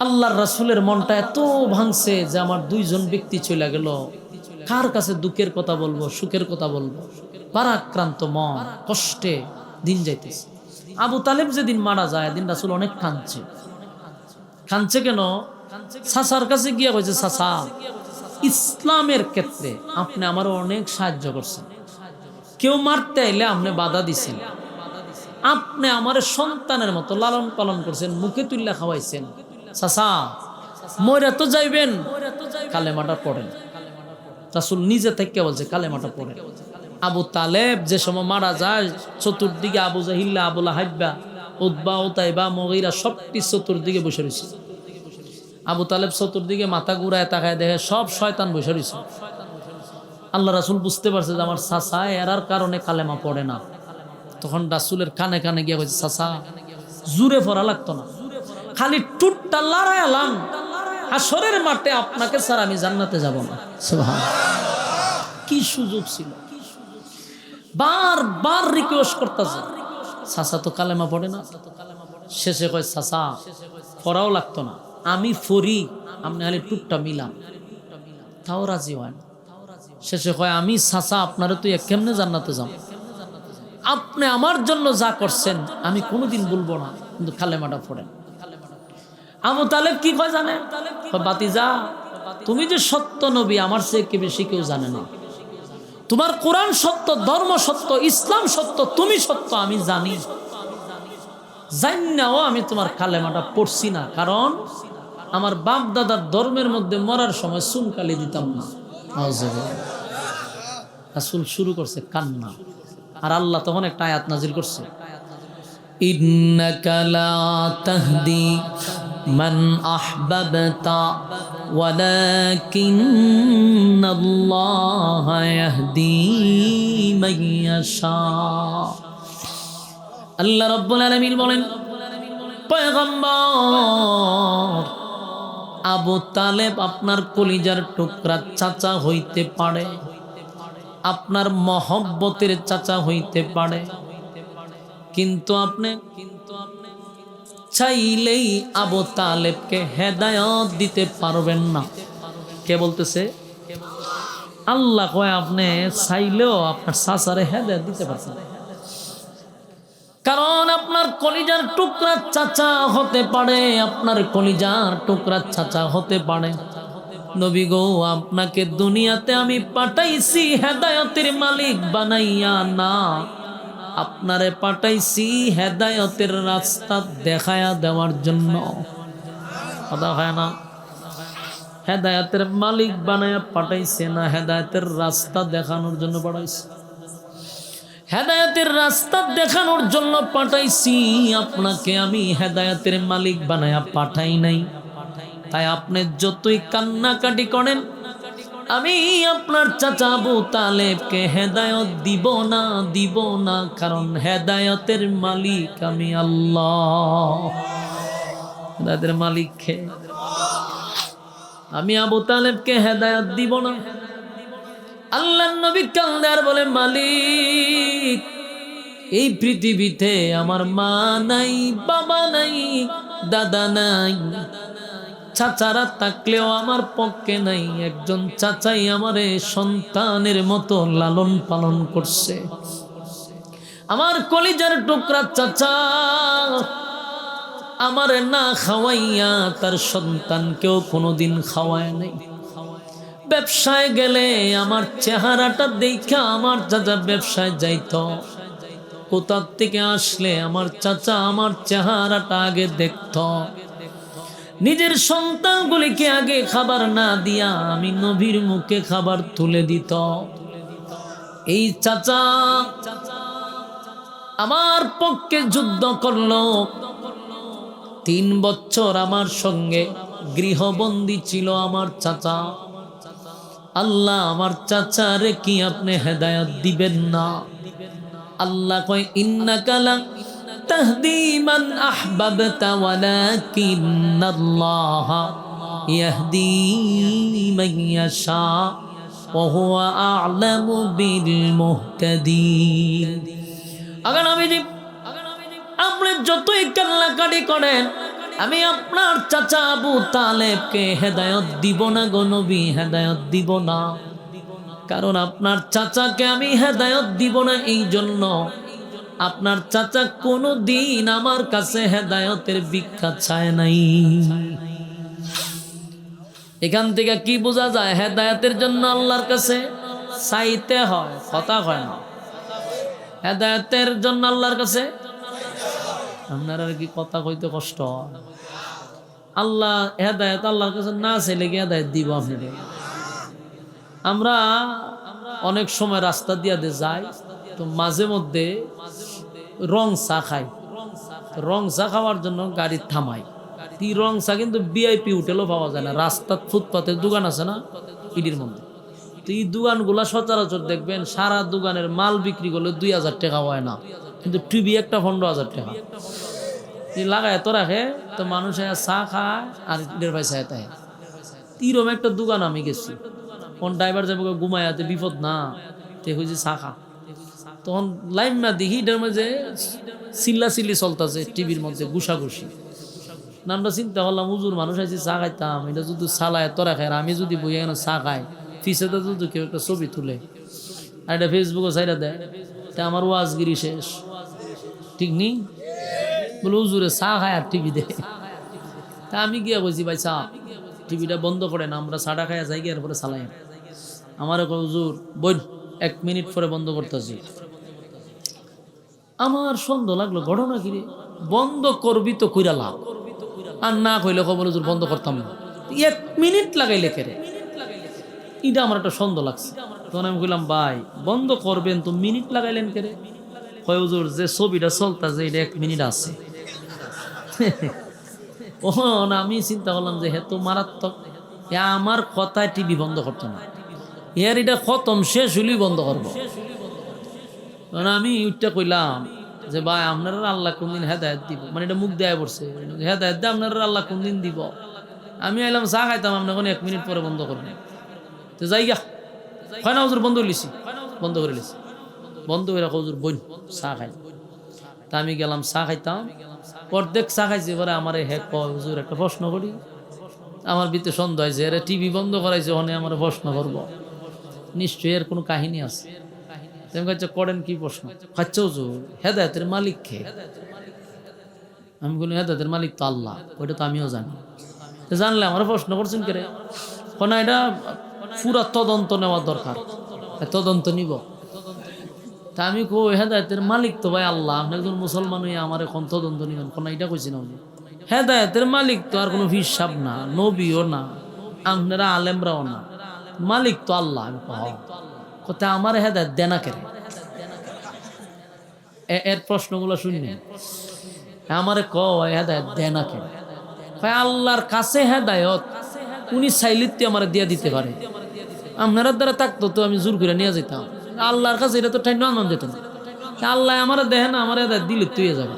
আল্লাহর রাসূলের মনটা এত ভাঙছে যে আমার 2 জন ব্যক্তি চলে গেল, কার কাছে দুঃখের কথা বলবো, সুখের কথা বলবো। পারাক্রান্ত মন, কষ্টে দিন যাইতেছে। আবু তালেব যেদিন মারা যায়, দিন রাসূল অনেক কাঁদছে। কেন? চাচার কাছে গিয়া কইছে, চাচা, ইসলামের ক্ষেত্রে আপনি আমারও অনেক সাহায্য করছেন। কেউ মারতে আইলে আপনি বাধা দিছেন, আপনি আমার সন্তানের মতো লালন পালন করছেন, মুখে তুল্লা খাওয়াইছেন। চাচা, মইরা তো যাইবেন, কালেমাটা পড়েন। রাসূল নিজে থেকে বলছে কালেমাটা পড়ে। আবু তালেব যে সময় মারা যায়, চতুর্দিকে আবু জাহিল্লা, আবু লাহাব্বা, উতবা, উতাইবা, মুগীরা সবটি চতুর্দিকে বসে রয়েছে। আবু তালেব চতুর্দিকে মাথা ঘুরায় তাকায় দেখে সব শয়তান বসে রয়েছে। আল্লাহ রাসূল বুঝতে পারছে যে আমার চাচা এরার কারণে কালেমা পড়ে না। তখন রাসূলের কানে কানে গিয়ে বলছে, চাচা জুরে পড়া লাগতো না, খালি টুটটা লড়াইলাম, হাসরের মাঠে আপনাকে স্যার আমি জান্নাতে যাব না। সুবহানাল্লাহ, কি সুযোগ ছিল! বারবার রিকোয়েস্ট করতেছে, চাচা তো কালেমা পড়ে না। শেষে কয়, চাচা পড়াও লাগতো না, আমি ফরি, আপনি খালি টুকটা মিলাম। তাও রাজি হয় না। শেষে কয়, আমি চাচা আপনারা তুই কেমনে জান্নাতে যাব? আপনি আমার জন্য যা করছেন আমি কোনোদিন বলবো না, কিন্তু কালেমাটা পড়েন। আবু তালেব কি কয় জানেন? বাতিজা, তুমি যে সত্য নবী আমার চেয়ে কি বেশি কেউ জানে না। তোমার কোরআন সত্য, ধর্ম সত্য, ইসলাম সত্য, তুমি সত্য আমি জানি। জান্নাও আমি তোমার কালেমাটা পড়ছি না, কারণ আমার বাপ দাদার ধর্মের মধ্যে মরার সময় চুনকালি দিতাম না। রাসূল শুরু করছে কান্না, আর আল্লাহ তখন একটা আয়াত নাজিল করছে, ইন্নাকা লা তাহদি মান আহবাবতা ওয়ালাকিন্নাল্লাহা ইয়াহদি মান ইয়াশা। আল্লাহ রাব্বুল আলামিন বলেন, পয়গম্বর আবু তালেব আপনার কলিজার টুকরা চাচা হইতে পারে, আপনার মহব্বতের চাচা হইতে পারে, কিন্তু আপনি চাইলেই আবু তালেবকে হেদায়েত দিতে পারবেন না। কে বলতেছে? আল্লাহ কয়, আপনি চাইলেও আপনার চাচারে হেদায়েত দিতে পারছেন না, কারণ আপনার কলিজার টুকরা চাচা হতে পারে, আপনার কলিজার টুকরা চাচা হতে পারে। নবী গো, আপনাকে দুনিয়াতে আমি পাঠাইছি হেদায়েতের মালিক বানাইয়া না, আপনারে পাঠাইছি হেদায়েতের রাস্তা দেখায়া দেওয়ার জন্য। কথা হয় না? হেদায়েতের মালিক বানাইয়া পাঠাইছে না, হেদায়েতের রাস্তা দেখানোর জন্য পাঠাইছে। হেদায়েতের রাস্তা দেখানোর জন্য পাঠাইছি, আপনাকে আমি হেদায়েতের মালিক বানাইয়া পাঠাই নাই। তাই আপনি যতই কান্নাকাটি করেন, আমি আপনার চাচা আবু তালেবকে হেদায়েত দিব না, কারণ হেদায়েতের মালিক আমি আল্লাহ। হেদায়েতের মালিক কে? আমি আবু তালেবকে হেদায়েত দিব না। আল্লাহর নবী কান্দার বলে, মালিক এই পৃথিবীতে আমার মা নাই, বাবা নাই, দাদা নাই, চাচারা থাকলেও আমার পক্ষে নাই। একজন চাচাই আমারে সন্তানের মতো লালন পালন করছে। আমার কলিজার টুকরা চাচা আমারে না খাওয়াইয়া তার সন্তানকেও কোনোদিন খাওয়ায় নাই। ব্যবসায় গেলে আমার চেহারাটা দেখা আমার চাচা ব্যবসায় যাইত। কোথা থেকে আসলে আমার চাচা আমার চেহারাটা আগে দেখত। নিজের সন্তানগুলিকে আগে খাবার না দিয়া আমি নবীর মুখে খাবার তুলে দিত। এই চাচা আমার পক্ষে যুদ্ধ করলো, 3 বছর আমার সঙ্গে গৃহবন্দী ছিল আমার চাচা। আল্লাহ আমার চাচারে কি আপনি হেদায়েত দিবেন না? আল্লাহ কয়, ইন্নাকা লা তাহদি মান আহবাবতা ওয়ালাকিন্নাল্লাহা ইয়াহদি মান ইয়াশা ওয়া হুয়া আ'লামু বিল মুহতাদিন। আগে নবীজি, আপনি যতই কান্নাকাটি করেন, আমি আপনার চাচা আবু তালেবকে হেদায়েত দিব না গো নবী, হেদায়েত দিব না। কারণ আপনার চাচাকে আমি হেদায়েত দিব না এই জন্য, আপনার চাচা কোনো দিন আমার কাছে হেদায়েতের ভিক্ষা চায় নাই। এখান থেকে কি বোঝা যায়? হেদায়েতের জন্য আল্লাহর কাছে চাইতে হয়, কথা হয় না। হেদায়েতের জন্য আল্লাহর কাছে, আপনার আর কি কথা কইতে কষ্ট হয়? আল্লাহ হেদায়েত আল্লাহর কাছে না চাইলে কি হেদায়েত দিব? আপনাদের আমরা অনেক সময় রাস্তা দিয়ে যাই, তো মাঝে মধ্যে রং চা খাই। রং চা খাওয়ার জন্য গাড়ি থামাই। এই রং চা কিন্তু ভিআইপি হোটেলও পাওয়া যায় না, রাস্তার ফুটপাতের দোকান আছে না ইডির মধ্যে। তো এই দোকানগুলা সচরাচর দেখবেন সারা দোকানের মাল বিক্রি করলে 2000 টাকা হয় না, কিন্তু টিভি একটা 15,000 টাকা লাগায় তো রাখে। তো মানুষ চা খায় আর 1.5 পয়সা তাই। তিরম একটা দোকান আমি গেছি, কোন ড্রাইভার যাবো ঘুমায়াতে বিপদ না, তে হয়েছে চা খা। তখন লাইন না দেখি এটার মধ্যে চিল্লি চলতেছে, টিভির মধ্যে ঘুষাঘুষি। নামটা চিন্তা করলাম, হুজুর মানুষ আছে চা খাইতাম, এটা যদি চালায় তোরা খায়, আর আমি যদি বই এখানে চা খাই, পিছেতে যদি কেউ একটা ছবি তুলে আর এটা ফেসবুকে ছাইরা দেয়, তা আমার ওয়াজগিরি শেষ। ঠিক নেই? বলে হুজুরে চা খায় আর টিভি দেয়। তা আমি গিয়া বলছি, ভাই চা টিভিটা বন্ধ করেন, আমরা চাটা খাইয়া যাই গিয়ে এরপরে চালাই। আমার হুজুর বই 1 মিনিট পরে বন্ধ করতেছি। আমার সন্দেহ লাগলো, ঘটনা কিরে, বন্ধ করবি তো কইরা লাভ, আর না কইলে খবর হুজুর বন্ধ করতাম না। 1 মিনিট লাগাইলে কেরে, এটা আমার একটা সন্দেহ লাগছে। তখন আমি কইলাম, ভাই বন্ধ করবেন তো মিনিট লাগাইলেন কেরে? কয় হুজুর যে ছবিটা চলতেছে এটা 1 মিনিট আছে। ও না, আমি চিন্তা করলাম যে হে তো মারাত্মক, আমার কথায় টিভি বন্ধ করতো না, এর এটা খতম শেষ হলেই বন্ধ করবো। তখন আমি উঠটা কইলাম যে ভাই আপনারা আল্লাহ কোনদিন হেদায়েত দিব, মানে এটা মুখ দেয়া পড়ছে, হেদায়েত দিয়ে আপনারা আল্লাহ কোনদিন দিব। আমি আইলাম চা খাইতাম, আপনি এখন 1 মিনিট পরে বন্ধ করবেন, তো যাই গা। হয় না হুজুর বন্ধ লিছি, বন্ধ করে লিছি, বন্ধ করে হুজুর বই চা খাই। তা আমি গেলাম চা খাইতাম, অর্ধেক চা খাইছি। এবারে আমার হে কয়, হুজুর একটা প্রশ্ন করি। আমার ভিতরে সন্দেহ হয়েছে, এরা টিভি বন্ধ করাইছে, ওখানে আমার প্রশ্ন করবো, নিশ্চয়ই এর কোনো কাহিনী আছে। তুমি কাছে করেন কি প্রশ্ন? খাচ্ছ হুজুর হেদায়েতের মালিক কে? আমি বলি হেদায়েতের মালিক তো আল্লাহ, ওইটা তো আমিও জানি। জানলে আমার প্রশ্ন করছেন কে রে? না, এটা পুরা তদন্ত নেওয়া দরকার, তদন্ত নিব। তা আমি কই হেদায়েতের মালিক তো ভাই আল্লাহ, আপনি একজন মুসলমান হয়ে আমার এখন তদন্ত নিবেন? কোন এটা কইছি না, হেদায়েতের মালিক তো আর কোনো হিসাব না, নবীও না, আপনারা আলেমরাও না, মালিক তো আল্লাহ। আমি কোথায় আমার হেদায়েত দেনা কেন? এর প্রশ্নগুলো শুননি, আমারে কয় হেদায়েত দেনা কেন? আল্লাহর কাছে হেদায়েত উনি চাইলিতে আমার দিয়া দিতে পারে, আপনার দ্বারা থাকতো তো আমি জোর করে নিয়ে যেতাম। আল্লাহর কাছে এটা তো ঠাই আনন্দ যেত না। আল্লাহ আমার দেখে না, আমার হেদায়েত দিলে তুই যাবে।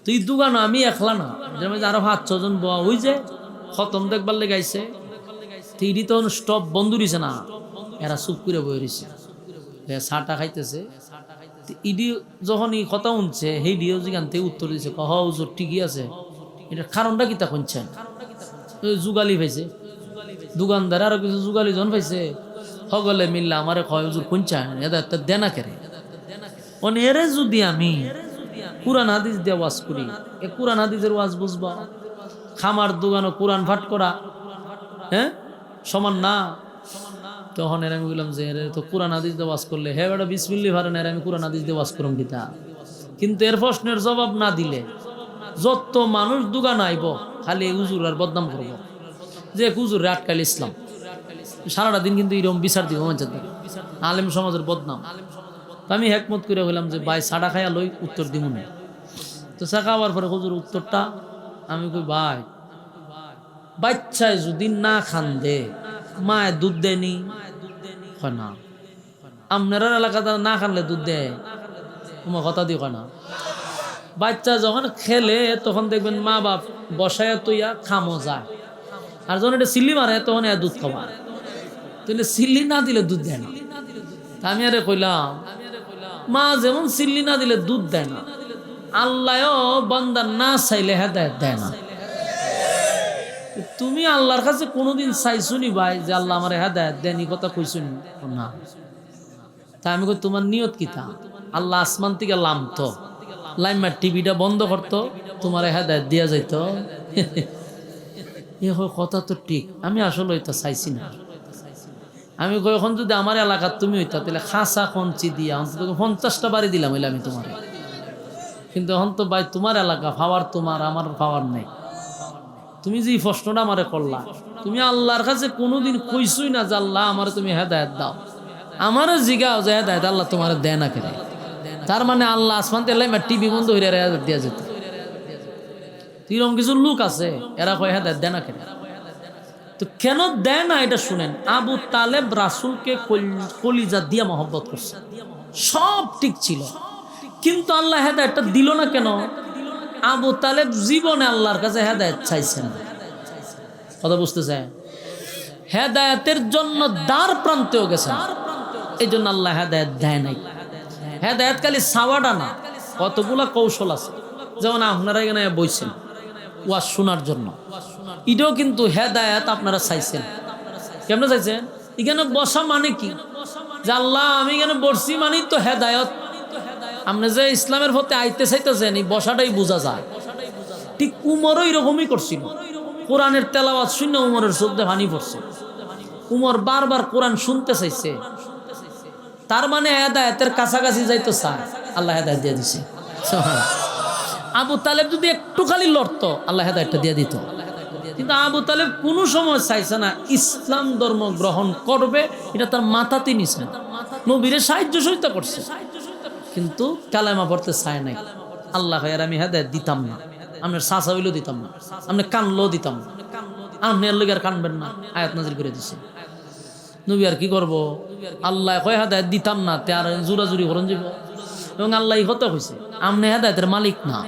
তুই দোকান আমি একলা না, আরো 5-6 জন বয়া, ওই যে খতম দেখবার লেগে আইছে, তিরি তো স্টপ বন্ধ দিছে না, এরা চুপ করে বয়ে রয়েছে, চাটা খাইতেছে। ইডি যখন এই কথা শুনছে, সেই ডিও যেখান থেকে উত্তর দিছে, কহ হুজুর ঠিকই আছে, এটার কারণটা কিতা শুনছেন? যুগালি পাইছে দোকানদার, আরো কিছু যুগালি জন পাইছে, সকলে মিললে আমারে কয় হুজুর শুনছেন এটা দেনা কেরে? এরে যদি আমি কুরআন হাদিস দিয়ে ওয়াজ করি, এ কুরআন হাদিসের ওয়াজ বুঝবা? খামার দোকানও কোরআন পাঠ করা হ্যাঁ সমান না? তখন এর আমি বললাম যে এর তো কোরআন হাদিস দিয়ে ওয়াজ করলে, হ্যাঁ বেটা বিসমিল্লাহ পারেন, এর আমি কোরআন হাদিস দিয়ে ওয়াজ করুম কিতা? কিন্তু এর প্রশ্নের জবাব না দিলে যত মানুষ দোকান আইব খালি হুজুর আর বদনাম করব, যে হুজুর আটকাইল ইসলাম, সারাটা দিন কিন্তু এরকম বিচার দিব মানুষের দ্বারা, আলেম সমাজের বদনাম। আমি হেকমত করে বললাম যে ভাই সাড়া খাইয়া লই, উত্তর দিব না। তো চা খাওয়ার পরে হুজুর উত্তরটা আমি কই, ভাই বাচ্চায় যদি না খান দে, মায়ে দুধ দেয়নি? না, আপনার এলাকাতে না খানলে দুধ দেয়? তোমার কথা দিও না। বাচ্চা যখন খেলে তখন দেখবেন মা বাপ বসায় তৈয়া খামো যায়, আর যখন এটা সিল্লি মারে তখন এ দুধ খাওয়া, তাহলে সিল্লি না দিলে দুধ দেয় না। আমি আরে কইলাম, মা যেমন সিল্লি না দিলে দুধ দেয় না, আল্লাহও বান্দা না চাইলে হেদায়েত দেয় না। তুমি আল্লাহর কাছে কোনোদিন চাইছুনি ভাই যে আল্লাহ আমার হেদায়েত দেন? এই কথা কইছুনি না। তা আমি কই তোমার নিয়ত কিতা? আল্লাহ আসমান থেকে লামতো, লাইমা টিভিটা বন্ধ করতো, তোমার হেদায়েত দিয়া যাইতো। এ কথা তো ঠিক, আমি আসলে এটা চাইছি না। আমি কই এখন যদি আমার এলাকার তুমি হইতা, তাহলে খাসা খঞ্চি দিয়া অন্তত 50টা বাড়ি দিলাম হইলে আমি তোমার। কিন্তু এখন তো ভাই তোমার এলাকা, পাওয়ার তোমার, আমার পাওয়ার নেই। তুমি যে প্রশ্নটা আমারে করলা, তুমি আল্লাহর কাছে কোনোদিন কইছই না যে আল্লাহ আমার তুমি হেদায়েত দাও। আমারও জিগাও যে হেদায়েত আল্লাহ তোমার দেয় না কেন? তার মানে আল্লাহ আসমান তেলাই টিভি বন্ধ হইলে হেদায়েত দিয়া যেত। এরকম কিছু লোক আছে এরা কয় হেদায়েত দেয় না কেন? তো কেন দেয় না এটা শুনেন। আবু তালেব রাসূলকে কলিজা দিয়া মহব্বত করছে, সব ঠিক ছিল, কিন্তু আল্লাহ হেদায়েতটা দিল না কেন? আবু তালেব জীবনে আল্লাহর কাছে হেদায়েত চাইছেন। কথা বুঝতেছে? হেদায়েতের জন্য দ্বার প্রান্তেও গেছেন, এই জন্য আল্লাহ হেদায়েত দেয় নাই। হেদায়েত খালি সাওয়াটা না, কতগুলা কৌশল আছে। যেমন আপনারা এখানে বইছেন ওয়াজ শোনার জন্য, এটাও কিন্তু হেদায়েত আপনারা চাইছেন। কেমনে চাইছেন? এখানে বসা মানে কি? যে আল্লাহ আমি এখানে বসছি মানে তো হেদায়েত। আপনি যে ইসলামের পথে আইতে চাইতেছেন এই বসাটাই বোঝা যায়। ঠিক উমরও এরকমই করছিল। কোরআনের তেলাওয়াত শুনে উমরের চোখ দিয়ে পানি পড়ছে। উমর বারবার কোরআন শুনতে চাইছে, তার মানে হেদায়েতের কাছাকাছি যাইতো চায়, আল্লাহ হেদায়েত দিয়ে দিছে। আবু তালেব যদি একটু খালি লড়তো আল্লাহ হেদায়েতটা দিয়ে দিত, কিন্তু আবু তালেব কোনো সময় চাইছে না ইসলাম ধর্ম গ্রহণ করবে, এটা তার মাথাতে নিছে না। নবীরে সাহায্য সহিতা করছে, কিন্তু কালেমা পড়তে চায় নাই। আল্লাহ আর আমি হেদায়েত দিতাম না, আপনার চাচা হইলেও দিতাম না, আপনি কানলেও দিতাম না, আপনি এর লগে আর কানবেন না, আয়াত নাজিল করে দিছে। নবী আর কি করবো? আল্লাহ কয় হেদায়েত দিতাম না, তে আর জোরাজুরি করন যাব। এবং আল্লাহ এই কথা কইছে আপনি হেদায়েতের মালিক না,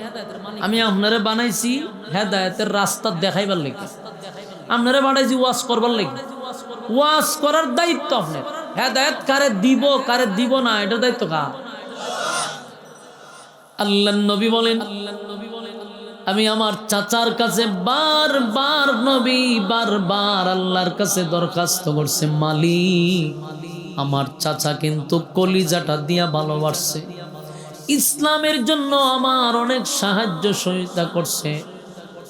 আমি আপনারে বানাইছি হেদায়েতের রাস্তা দেখাইবার লাগি, আপনারে বানাইছি ওয়াজ করবার লাগি। ওয়াজ করার দায়িত্ব আপনার। হেদায়েত কারে দিব কারে দিব না এটার দায়িত্ব কার? আল্লাহর নবী বলেন, আমি আমার চাচার কাছে বারবার নবী বারবার আল্লাহর কাছে দরখাস্ত করছে, মালিক আমার চাচা কিন্তু কলিজাটা দিয়া ভালোবাসছে, ইসলামের জন্য আমার অনেক সাহায্য সহযোগিতা করছে।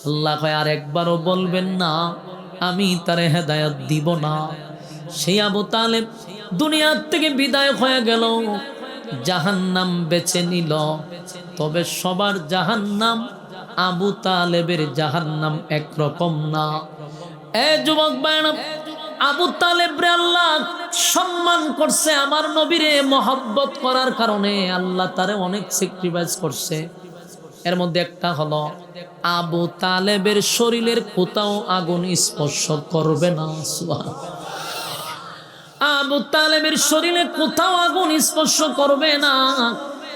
আল্লাহ কয় আর একবারও বলবেন না আমি তারে হেদায়েত দিব না। সেই আবু তালেব দুনিয়ার থেকে বিদায় হয়ে গেল, জাহান্নাম বেছে নিল। তবে সবার জাহান্নাম আবু তালেবের জাহান্নাম একরকম না। এ যুবক ভাইরা, আবু তালেব রে আল্লাহ সম্মান করছে, আমার নবীরে মহব্বত করার কারণে আল্লাহ তারে অনেক স্যাক্রিফাইস করছে। এর মধ্যে একটা হলো আবু তালেবের শরীরের কোথাও আগুন স্পর্শ করবে না। আবু তালেবের শরীরে কোথাও আগুন স্পর্শ করবে না,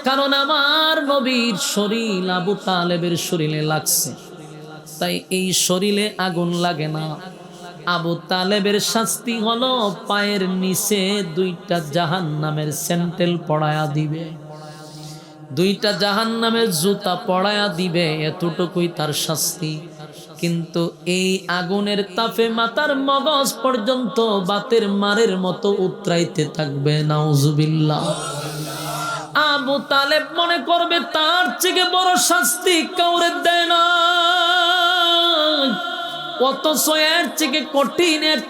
কারণ আমার নবীর শরীর আবু তালেবের শরীরে লাগছে, তাই এই শরীরে আগুন লাগে না। আবু তালেবের শাস্তি হলো পায়ের নিচে দুইটা জাহান্নামের স্যান্ডেল পড়ায়া দিবে, দুইটা জাহান্নামের জুতা পড়ায়া দিবে, এতটুকুই তার শাস্তি। কিন্তু এই আগুনের তাপে মাথার মগজ পর্যন্ত বাতের মারের মতো উতরাইতে থাকবে। নাউজুবিল্লাহ। আবু তালেব মনে করবে তার থেকে বড় শাস্তি কাউরে দেয় না, অথচ এর থেকে কঠিন, এর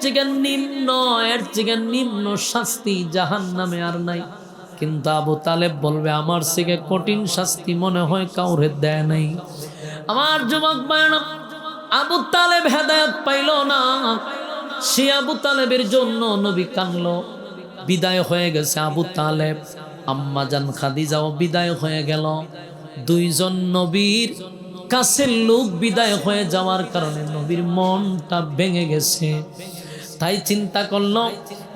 থেকে নিম্ন শাস্তি জাহান্নামে আর নাই। কিন্তু আবু তালেব বলবে আমার থেকে কঠিন শাস্তি মনে হয় কাউরে দেয় নাই। আমার যুবক ভাইরা, আবু তালেব হেদায়েত পাইল না, সে আবু তালেবের জন্য নবী কানলো। বিদায় হয়ে গেছে আবু তালেব, আম্মা জান খাদিজাও বিদায় হয়ে গেল। দুইজন নবীর কাছের লোক বিদায় হয়ে যাওয়ার কারণে নবীর মনটা ভেঙে গেছে। তাই চিন্তা করলো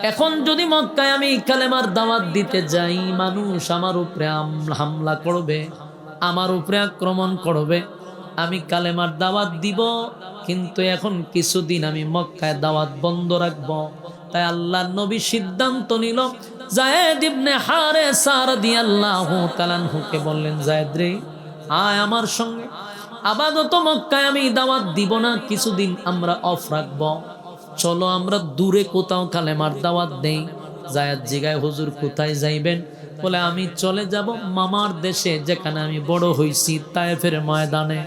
এখন যদি মক্কায় আমি কালেমার দাওয়াত দিতে যাই, মানুষ আমার উপরে হামলা করবে, আমার উপরে আক্রমণ করবে। আমি কালেমার দাওয়াত দিব, কিন্তু এখন কিছুদিন আমি মক্কায় দাওয়াত বন্ধ রাখবো। তাই আল্লাহর নবী সিদ্ধান্ত নিল, যায়েদ ইবনে হারেসা রাদিয়াল্লাহু তাআলা আনহুকে বললেন, যায়েদ রে আয় আমার সঙ্গে, আপাতত মক্কায় আমি দাওয়াত দিব না, কিছুদিন আমরা অফ রাখবো, চলো আমরা দূরে কোথাও কালেমার দাওয়াত দেই। যায়েদ জিগায়, হুজুর কোথায় যাইবেন? বলে আমি চলে যাব মামার দেশে, যেখানে আমি বড় হইছি, তায়েফের ময়দানে।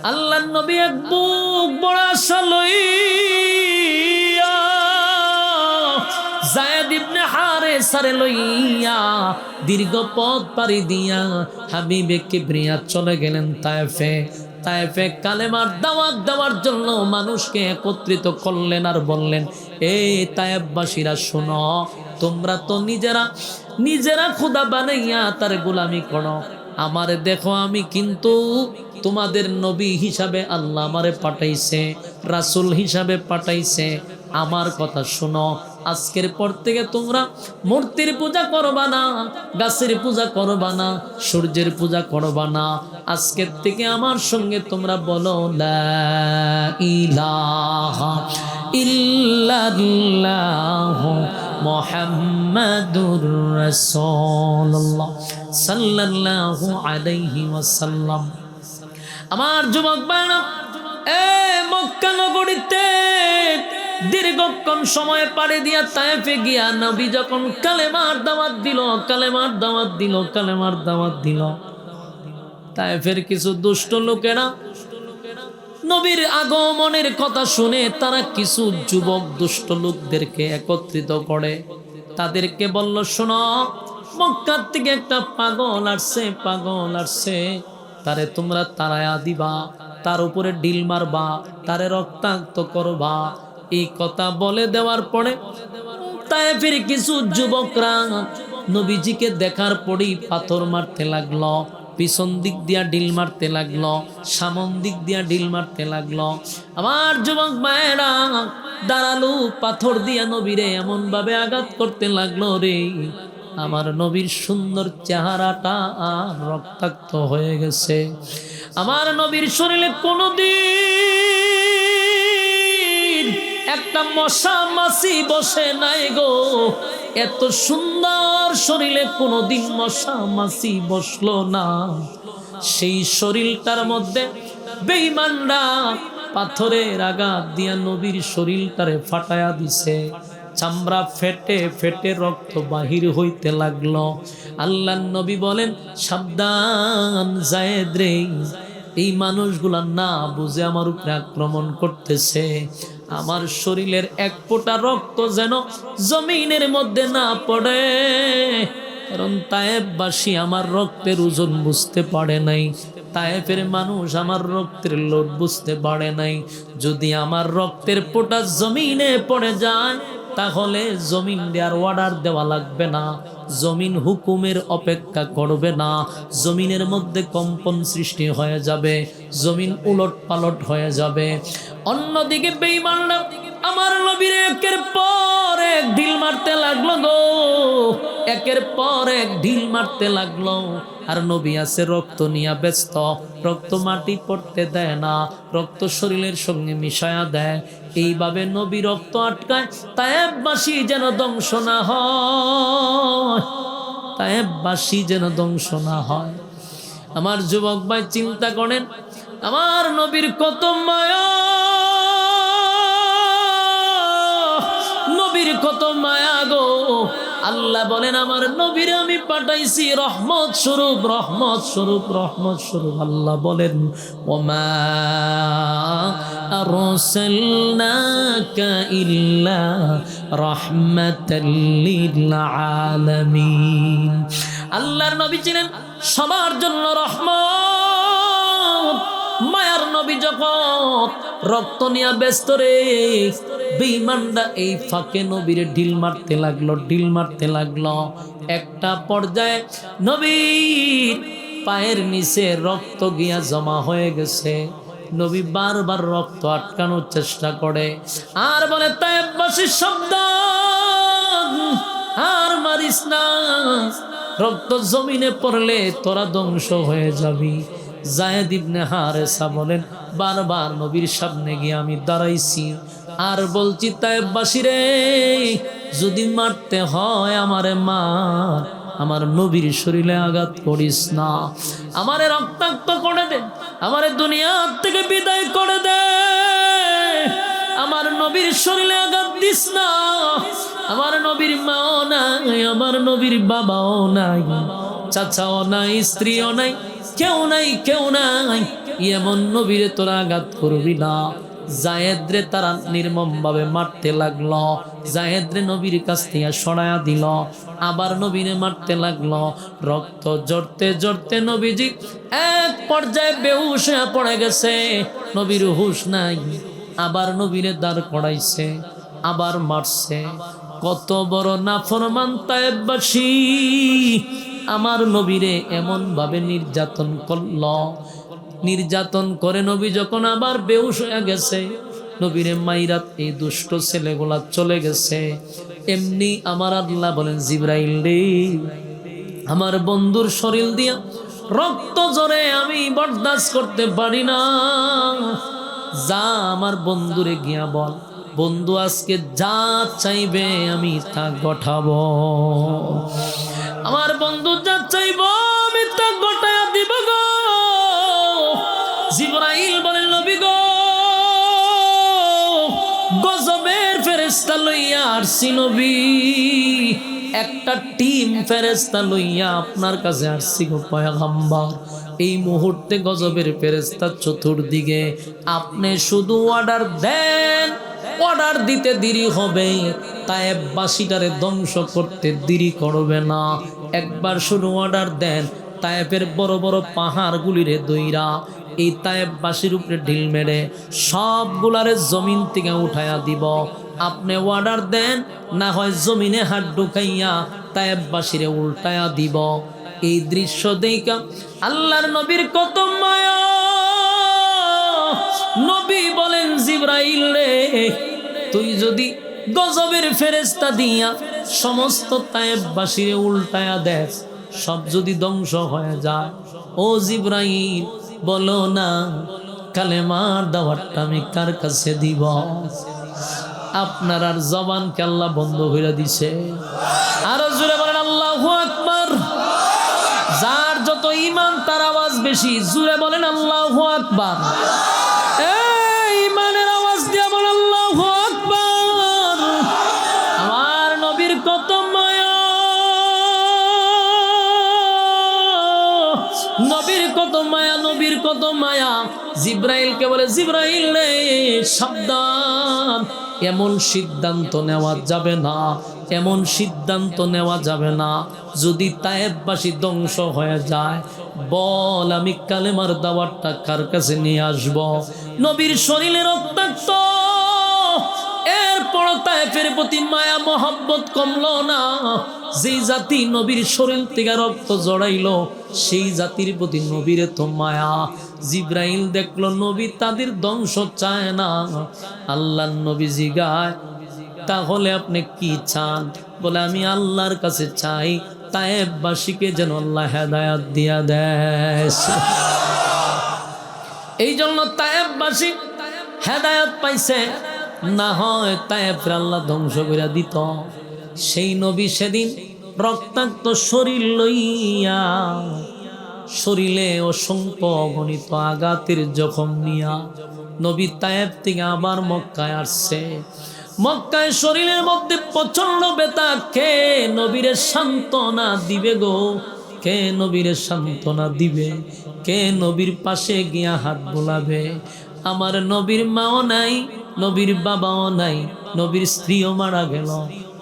আল্লাহর নবী এক বুক বড় আশা লইয়া যায়েদ ইবনে হারেসারে লইয়া দীর্ঘ পথ পাড়ি দিয়া হাবিবে কিবরিয়া চলে গেলেন তায়েফে। তায়েফে কালেমার দাওয়াত দেওয়ার জন্য মানুষকে একত্রিত করলেন আর বললেন, এই তায়েফবাসীরা শোনো, তোমরা তো নিজেরা খোদা বানাইয়া তার গোলামি করো, আমারে দেখো, আমি কিন্তু তোমাদের নবী হিসাবে আল্লাহ আমারে পাঠাইছে, রাসূল হিসাবে পাঠাইছে। আমার কথা শোনো, আজকের পর থেকে তোমরা মূর্তির পূজা করবা না, গাছের পূজা করবা না, সূর্যের পূজা করবা না। আজকের থেকে আমার সঙ্গে তোমরা বলো লা ইলাহা ইল্লাল্লাহু মুহাম্মাদুর রাসূলুল্লাহ সাল্লাল্লাহু আলাইহি ওয়াসাল্লাম। আমার যুবক ভাইরা, মক্কা নগরীতে দীর্ঘক্ষণ সময় পাড়ি দিয়া তায়েফে গিয়া নবী যখন কালেমার দাওয়াত দিল, তায়েফের কিছু দুষ্ট লোকেরা নবীর আগমনের কথা শুনে তারা কিছু যুবক দুষ্ট লোকদেরকে একত্রিত করে, তাদেরকে বলল, শোনো, মক্কার থেকে একটা পাগল আসছে, তারে তোমরা তাড়ায়া দিবা, তার উপরে ঢিল মারবা, তারে রক্তাক্ত করবা। এই কথা বলে দেওয়ার পরে তায়েফের কিছু যুবকরা নবীজিকে দেখার পরেই পাথর মারতে লাগলো, পিছন দিক দিয়া ঢিল মারতে লাগলো, সামন দিক দিয়া ঢিল মারতে লাগলো। আমার যুবক মায়েরা দাঁড়ালো, পাথর দিয়া নবীরে এমন ভাবে আঘাত করতে লাগলো রে, আমার নবীর সুন্দর চেহারাটা আর রক্তাক্ত হয়ে গেছে। আমার নবীর শরীরে কোনোদিন একটা মশা মাছি বসে নাই গো, এত সুন্দর শরীরে কোনোদিন মশা মাছি বসলো না। সেই শরীরটার মধ্যে বেঈমানরা পাথরের আঘাত দিয়া নবীর শরীরটারে ফাটায়া দিছে, চামড়া ফেটে ফেটে রক্ত বাহির হইতে লাগলো। আল্লাহর নবী বলেন, সাবধান যায়েদ রে, এই মানুষগুলা না বুঝে আমার উপরে আক্রমণ করতেছে, আমার শরীরের এক ফোঁটা রক্ত যেন জমিনের মধ্যে না পড়ে, কারণ তায়েফবাসী আমার রক্তের ওজন বুঝতে পারে নাই, তায়েফের মানুষ আমার রক্তের লোড বুঝতে পারে নাই। যদি আমার রক্তের ফোঁটা জমিনে পড়ে যায় তাহলে জমিন দেওয়ার অর্ডার দেওয়া লাগবে না, জমিন হুকুমের অপেক্ষা করবে না, জমিনের মধ্যে কম্পন সৃষ্টি হয়ে যাবে, জমিন উলট পালট হয়ে যাবে। অন্যদিকে বেঈমানরা আমার নবীর একের পর এক ঢিল মারতে লাগলো গো, একের পর এক ঢিল মারতে লাগলো। আর নবী আছে রক্ত নিয়ে ব্যস্ত, রক্ত মাটি পড়তে দেয় না, রক্ত শরীরের সঙ্গে মিশায়া দেয়। এইভাবে নবী রক্ত আটকায়, তায়েফবাসী যেন ধ্বংস না হয়, তায়েফবাসী যেন ধ্বংস না হয়। আমার যুবক ভাই চিন্তা করেন, আমার নবীর কত মায়া, নবীর কত মায়া গো। আল্লাহ বলেন, আমার নবীর আমি পাঠাইছি রহমত স্বরূপ, রহমত স্বরূপ, রহমত স্বরূপ। আল্লাহ বলেন, ওমা আরসালনাকা ইল্লা রাহমাতাল লিল আলামিন। আল্লাহর নবী ছিলেন সবার জন্য রহমত। মায়ার নবী যখন রক্ত নিয়ে ব্যস্ত রে, বেঈমানরা এই ফাঁকে নবীর ঢিল মারতে লাগলো। একটা পর্যায়ে নবীর পায়ের নিচে রক্ত গিয়া জমা হয়ে গেছে। নবী বারবার রক্ত আটকানোর চেষ্টা করে আর বলে, তায়েফবাসী সাবধান, আর মারিস না, রক্ত জমিনে পড়লে তোরা ধ্বংস হয়ে যাবি। যায়েদ ইবনে হারেসা বলেন, বারবার নবীর সামনে গিয়ে আমি দাঁড়াইছি আর বলছি, তায়েফবাসী রে, যদি মারতে হয় আমারে মার, আমার নবীর শরীরে আঘাত করিস না, আমারে রক্তাক্ত করে দে, আমারে দুনিয়ার থেকে বিদায় করে দে, আমার নবীর শরীরে আঘাত দিস না। আমার নবীর মাও নাই, আমার নবীর বাবাও নাই, চাচাও নাই, স্ত্রীও নাই, কেউ নাই, এমন নবীরে তোরা আঘাত করবি না। জায়েদরে তারা নির্মমভাবে মারতে লাগলো। জায়েদরে নবীর কাছ থেকে সরায়া দিল, আবার নবীরে মারতে লাগলো। রক্ত জড়তে জড়তে নবীজি এক পর্যায়ে বেহুশ হয়ে পড়ে গেছে, নবীর হুঁশ নাই। আবার নবীরে দাঁড় করাইছে, আবার মারছে। কত বড় নাফরমান তায়েববাসী আমার নবীরে এমন ভাবে নির্যাতন করল। নির্যাতন করে নবী যখন আবার বেহুশ হয়ে গেছে, নবীরে মাইরাত এই দুষ্ট ছেলেগুলা চলে গেছে। এমনি আমার আল্লাহ বলেন, জিবরাইল রে, আমার বন্ধুর শরীর দিয়া রক্ত ঝরে আমি বরদাস্ত করতে পারি না, যা আমার বন্ধুরে গিয়া বল, বন্ধু আজকে যা চাইবে আমি তা ঘটাবো। আমার বন্ধু যা চাইব আমি তা ঘটায়া দিব গো। জিবরাইল বলেন, নবী গো, গজবের ফেরেশতা লইয়া আসছি নবী, একটা টিম ফেরেশতা লইয়া আপনার কাছে আসছি গো পয়গম্বর। এই মুহূর্তে গজবের ফেরেশতা চতুর্দিকে, আপনি শুধু অর্ডার দেন, অর্ডার দিতে দেরি হবে, তায়েববাসীটারে ধ্বংস করতে দেরি করবে না। একবার শুধু অর্ডার দেন, তায়েবের বড় বড় পাহাড়গুলিরে দইরা এই তায়েববাসীর উপরে ঢিল মেরে সবগুলারে জমিন থেকে উঠাইয়া দিব। আপনি অর্ডার দেন, না হয় জমিনে হাত ঢুকাইয়া তায়েববাসীরে উল্টায়া দিব। এই দৃশ্য দেখা আল্লাহর নবীর কত মায়া। নবী বলেন, জিবরাইল রে, তুই যদি গজবের ফেরেশতা দিয়া সমস্ত তায়েববাসীরে উল্টায়া দেস, সব যদি ধ্বংস হয়ে যায়, ও জিবরাইল বলো না কালেমার দাওয়াতটা আমি কার কাছে দিব? আপনার আর জবানকে আল্লাহ বন্ধ করে দিছে। আরো জোরে বলেন আল্লাহু আকবার। যার যত ঈমান তার আওয়াজ বেশি, জোরে বলেন আল্লাহু আকবার। এই ঈমানের আওয়াজ দিয়ে বলেন আল্লাহু আকবার। আমার নবীর কত মায়া, নবীর কত মায়া, নবীর কত মায়া। জিবরাইলকে বলে, জিবরাইল রে সাবধান, এমন সিদ্ধান্ত নেওয়া যাবে না, এমন সিদ্ধান্ত নেওয়া যাবে না। যদি তায়েববাসী ধ্বংস হয়ে যায়, বল আমি কালেমার দাওয়াতটা কার কাছে নিয়ে আসব? নবীর শরীরে রক্তাক্ত, এরপর তায়েফের প্রতি মায়া মহব্বত কমলো না। যেই জাতি নবীর শরীর থেকে রক্ত জড়াইলো, সেই জাতির প্রতি নবীর তো মায়া। জিবরাইল দেখলো নবী তাদের ধ্বংস চায় না। আল্লাহর নবী জিগায়, তাহলে আপনি কি চান? বলে, আমি আল্লাহর কাছে চাই তায়েববাসীকে যেন আল্লাহ হেদায়েত দিয়া দেয়। এই জন্য তায়েববাসী হেদায়েত পাইছে, না হয় তায়েফের আল্লাহ ধ্বংস করে দিত। সেই নবী সেদিন রক্তাক্ত শরীর লইয়া, শরীরে অসংখ্য অগণিত আঘাতের জখম নিয়া নবী তায়েফ থেকে আবার মক্কায় আসছে। মক্কায় শরীরের মধ্যে প্রচন্ড ব্যথা। কে নবীরে সান্ত্বনা দিবে গো? কে নবীরে সান্ত্বনা দিবে? কে নবীর পাশে গিয়া হাত বোলাবে? আমার নবীর মাও নাই, নবীর বাবাও নাই, নবীর স্ত্রীও মারা গেল,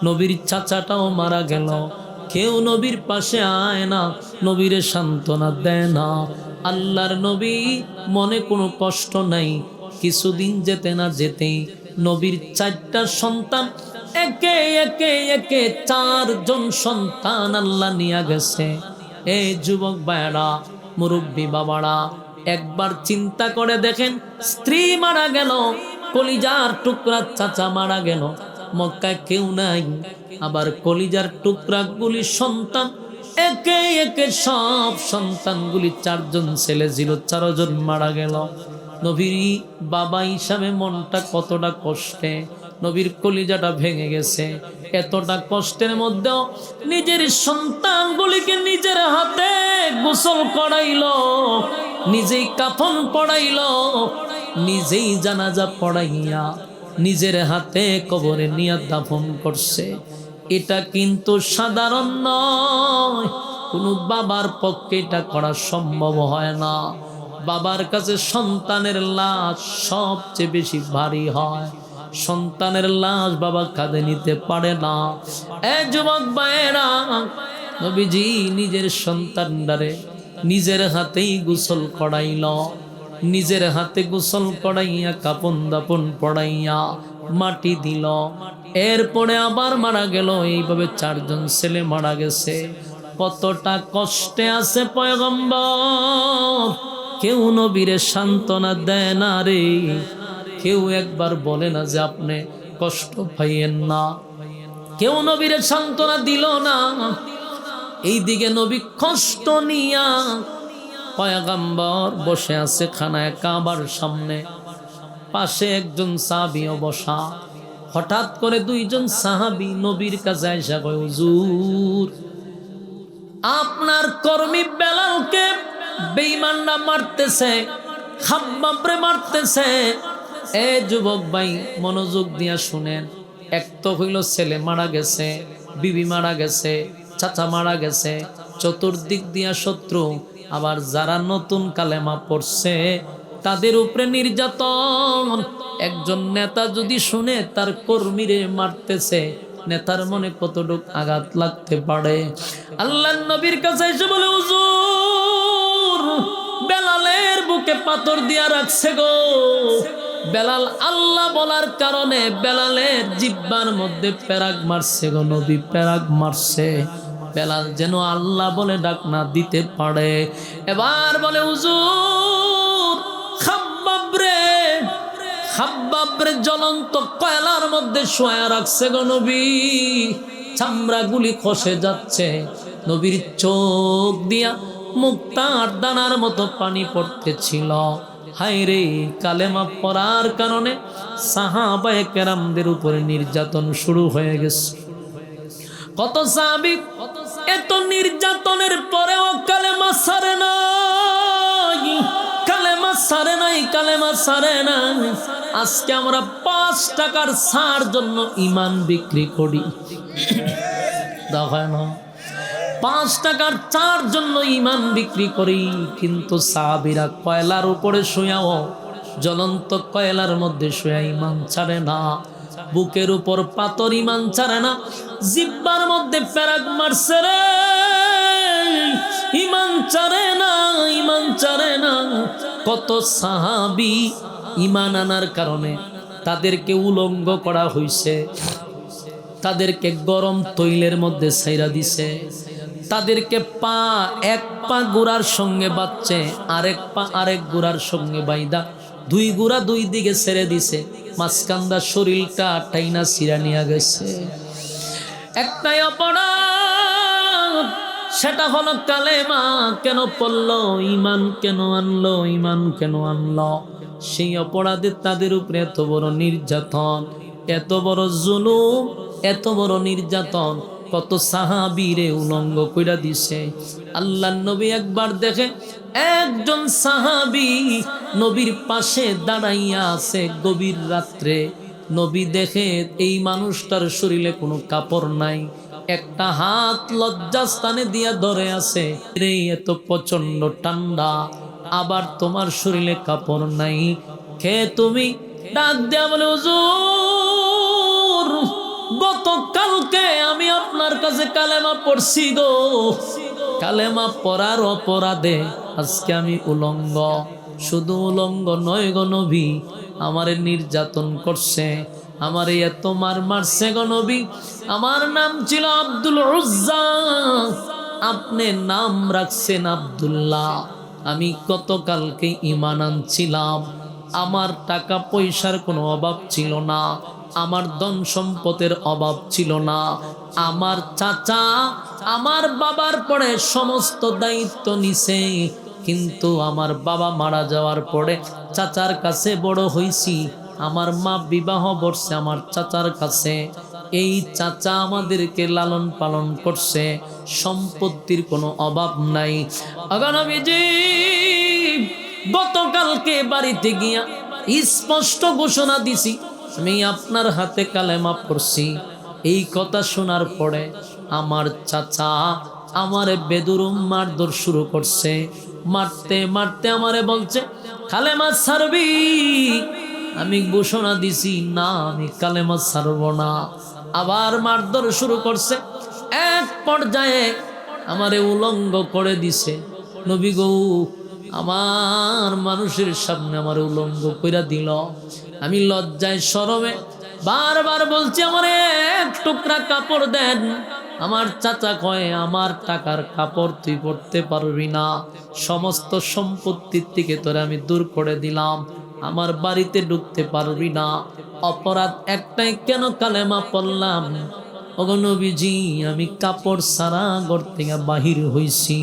নবীর চাচাটাও মারা গেল। কেউ নবীর পাশে আয় না, নবীরে সান্ত্বনা দেয় না। আল্লাহর নবী মনে কোনো কষ্ট নাই। কিছুদিন যেতে না যেতেই নবীর 4টা সন্তান, একে একে একে 4জন সন্তান আল্লাহ নিয়ে গেছে। এই যুবক ভাইরা, মুরব্বী বাবারা, একবার চিন্তা করে দেখেন, স্ত্রী মারা গেল, কলিজার টুকরা চাচা মারা গেল, মক্কায় কেউ নাই। আবার কলিজার টুকরাগুলি সন্তান, একে একে সব সন্তানগুলি 4জন ছেলে ছিল, 4জন মারা গেল। নবীর বাবা হিসাবে মনটা কতটা কষ্টে, নবীর কলিজাটা ভেঙে গেছে। এতটা কষ্টের মধ্যেও নিজের সন্তানগুলিকে নিজের হাতে গোসল করাইলো, নিজেই কাফন পড়াইলো, নিজেই জানাজা পড়াইয়া নিজের হাতে কবরে নিয়ে দাফন করছে। এটা কিন্তু সাধারণ নয়, কোনো বাবার পক্ষে এটা করা সম্ভব হয় না। বাবার কাছে সন্তানের লাশ সবচেয়ে বেশি ভারী হয়। সন্তানের লাশ বাবা কাঁধে নিতে পারে না। যুবক ভাইয়েরা, নবীজি নিজের সন্তানদারে নিজের হাতেই গোসল করাইল। নিজের হাতে গোসল করাইয়া কাপন দাপন পড়াইয়া মাটি দিল। এরপরে আবার মারা গেল। এইভাবে 4 জন ছেলে মারা গেছে। কতটা কষ্টে আছে পয়গম্বর। কেউ নবীরে সান্ত্বনা দেয় না রে। কেউ একবার বলে না যে আপনি কষ্ট পাইয়েন না। কেউ নবীরে সান্ত্বনা দিল না। এইদিকে নবী কষ্ট নিয়া পয়গম্বর বসে আছে খানায় কাবার সামনে। পাশে একজন সাহাবীও বসা। হঠাৎ করে 2 জন সাহাবী নবীর কাছে আইসা কয়, হুজুর, আপনার কর্মী বেলালকে বেঈমানরা মারতেছে, খাব্বাবরে মারতেছে। যুবক ভাই মনোযোগ দিয়া শুনেন। এক তো হইল ছেলে মারা গেছে, বিবি মারা গেছে, চাচা মারা গেছে, চতুর্দিক দিয়া শত্রু। আবার যারা নতুন কালেমা পড়ছে তাদের উপরে নির্যাতন। একজন নেতা যদি শুনে তার কর্মীরে মারতেছে, নেতার মনে কতটুক আঘাত লাগতে পারে। আল্লাহর নবীর কাছে এসে বলে, হুজুর, বেলালের বুকে পাথর দিয়া রাখছে গো। বেলাল আল্লাহ বলার কারণে বেলালের জিহ্বার মধ্যে পেরাক মারছে গো নবী, পেরাক মারছে। বেলাল যেন আল্লাহ বলে ডাক না দিতে পারে। এবার বলে, হুজুর, খাব্বাবরে জ্বলন্ত কয়লার মধ্যে শোয়া রাখছে গো নবী। চামড়াগুলি খসে যাচ্ছে। নবীর চোখ দিয়া মুক্তার দানার মতো পানি পড়তেছিল। হায় রে, কালেমা পড়ার কারণে সাহাবায়ে কেরামদের উপরে নির্যাতন শুরু হয়ে গেছে। কত সাহাবী এত নির্যাতনের পরেও কালেমা ছাড়ে নাই, কালেমা ছাড়ে নাই, কালেমা ছাড়ে নাই। আজকে আমরা 5 টাকার ছাড় জন্য ইমান বিক্রি করি। দেখেন, 5 টাকার ছাড় জন্য ইমান বিক্রি করি। কিন্তু সাহাবীরা কয়লার উপরে শুয়াও, জ্বলন্ত কয়লার মধ্যে শুয়া ইমান ছাড়ে না। বুকের উপর পাথর, ইমান ছাড়ে না। জিহ্বার মধ্যে পেরাক মারছে রে, ইমান ছাড়ে না, ইমান ছাড়ে না। কত সাহাবী ইমান আনার কারণে তাদেরকে উলঙ্গ করা হইছে, তাদেরকে গরম তৈলের মধ্যে ছাইরা দিছে, তাদেরকে এক পা গোড়ার সঙ্গে বাঁধছে, আরেক পা আরেক গোড়ার সঙ্গে বাইদা 2 গোড়া 2 দিকে ছেড়ে দিছে। মাঝখানটা শরীরটা টাইনা ছিঁড়া নিয়ে গেছে। একটাই অপরাধ, সেটা হলো কালেমা কেন পড়লো, ইমান কেন আনলো, ইমান কেন আনলো। সেই অপরাধে তাদের উপরে এত বড় নির্যাতন, এত বড় জুলুম, এত বড় নির্যাতন। কত সাহাবীরে উলঙ্গ কইরা দিছে। আল্লাহর নবী একবার দেখে একজন সাহাবী নবীর পাশে দাঁড়াইয়া আছে গভীর রাত্রে। নবী দেখে এই মানুষটার শরীরে কোনো কাপড় নাই, একটা হাত লজ্জাস্থানে দিয়া ধরে আছে। রে, এত প্রচন্ড ঠান্ডা, আবার তোমার শরীরে কাপড় নাই, কে তুমি? ডাক দেয়া বলে, হুজুর, গতকালকে আমি আপনার কাছে কালেমা পড়ছি গো। কালেমা পড়ার অপরাধে আজকে আমি উলঙ্গ। শুধু উলঙ্গ নয় গো নবী, আমারে নির্যাতন করছে, আমারে এত মারছে গো নবী। আমার নাম ছিল আব্দুল উজ্জা, আপনি নাম রাখছেন আব্দুল্লাহ। আমি গতকালকে ঈমান আনছিলাম। আমার টাকা পয়সার কোনো অভাব ছিল না, আমার ধন সম্পদের অভাব ছিল না। আমার চাচা আমার বাবার পরে সমস্ত দায়িত্ব নিছে, কিন্তু আমার বাবা মারা যাওয়ার পরে চাচার কাছে বড় হইছি। আমার মা বিবাহ বর্ষে আমার চাচার কাছে। এই চাচা আমাদেরকে লালন পালন করছে, সম্পত্তির কোনো অভাব নাই। আগামীজি গতকালকে বাড়িতে গিয়া স্পষ্ট ঘোষণা দিছি, আমি আপনার হাতে কালেমা পড়ছি। এই কথা শোনার পরে আমার চাচা আমারে বেদুরুম মারধর শুরু করছে। মারতে মারতে আমারে বলছে কালেমা ছাড়বি। আমি ঘোষণা দিছি না, আমি কালেমা ছাড়ব না। আবার মারধর শুরু করছে। এক পর্যায়ে আমারে উলঙ্গ করে দিছে। নবী গো, আমার মানুষের সামনে আমার উলঙ্গ কইরা দিল। আমি লজ্জায় শরমে বারবার বলছি আমার এক টুকরা কাপড় দেন। আমার চাচা কয় আমার টাকার কাপড় তুই পরতে পারবি না, সমস্ত সম্পত্তির থেকে তোরে আমি দূর করে দিলাম, আমার বাড়িতে ঢুকতে পারবি না। অপরাধ একটাই, কেন কালেমা পড়লাম। ওগো নবীজি, আমি কাপড় সারা ঘর থেকে বাহির হইছি।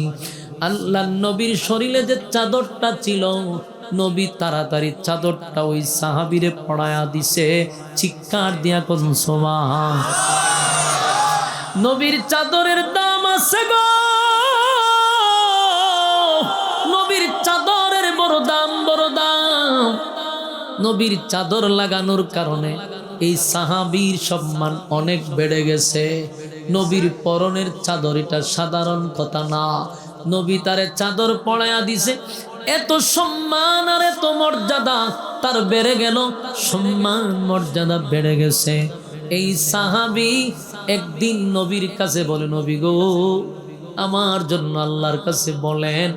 আল্লাহ নবীর শরীরে যে চাদরটা ছিল, নবী তাড়াতাড়ি চাদরটা ওই সাহাবীরে পড়ায়া দিছে। চিৎকার দিয়া কোন সুবহান। নবীর চাদরের দাম আছে গো, নবীর চাদরের বড় দাম, বড় দাম। নবীর চাদর লাগানোর কারণে এই সাহাবীর সম্মান অনেক বেড়ে গেছে। নবীর পরনের চাদর এটা সাধারণ কথা না। নবী তারে চাদর পরাইয়া দিছে, এত সম্মান আর এত মর্যাদা তার বেড়ে গেল, সম্মান মর্যাদা বেড়ে গেছে। এই সাহাবী একদিন নবীর কাছে বলে, নবী গো, আমার জন্য আল্লাহর কাছে বলেন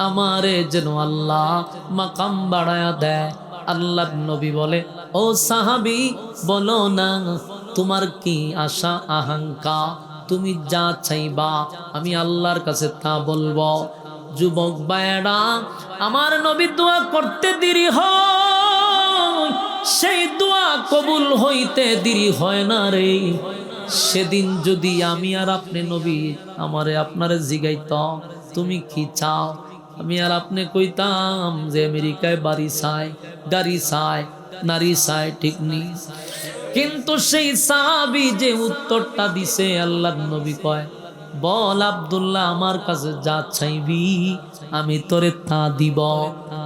আমারে যেন আল্লাহ মাকাম বাড়ায়া দেয়। আল্লাহর নবী বলে, ও সাহাবী, বলো না তোমার কি আশা আকাঙ্ক্ষা, তুমি যা চাইবা আমি আল্লাহর কাছে তা বলবো। যুবক ভাইয়েরা, আমার নবী দোয়া করতে দেরি হয়, সেই দোয়া কবুল হইতে দেরি হয় না রে। সেদিন যদি আমি আর আপনি নবী আমারে আপনারে জিগাইত তুমি কি চাও, আমি আর আপনি কইতাম যে আমেরিকায় বাড়ি চাই, গাড়ি চাই, নারী চাই, ঠিক নেই। কিন্তু সেই সাহাবী যে উত্তরটা দিছে, আল্লাহর নবী কয়, বল আব্দুল্লাহ, আমার কাছে যা চাইবি আমি তোরে তা দিব।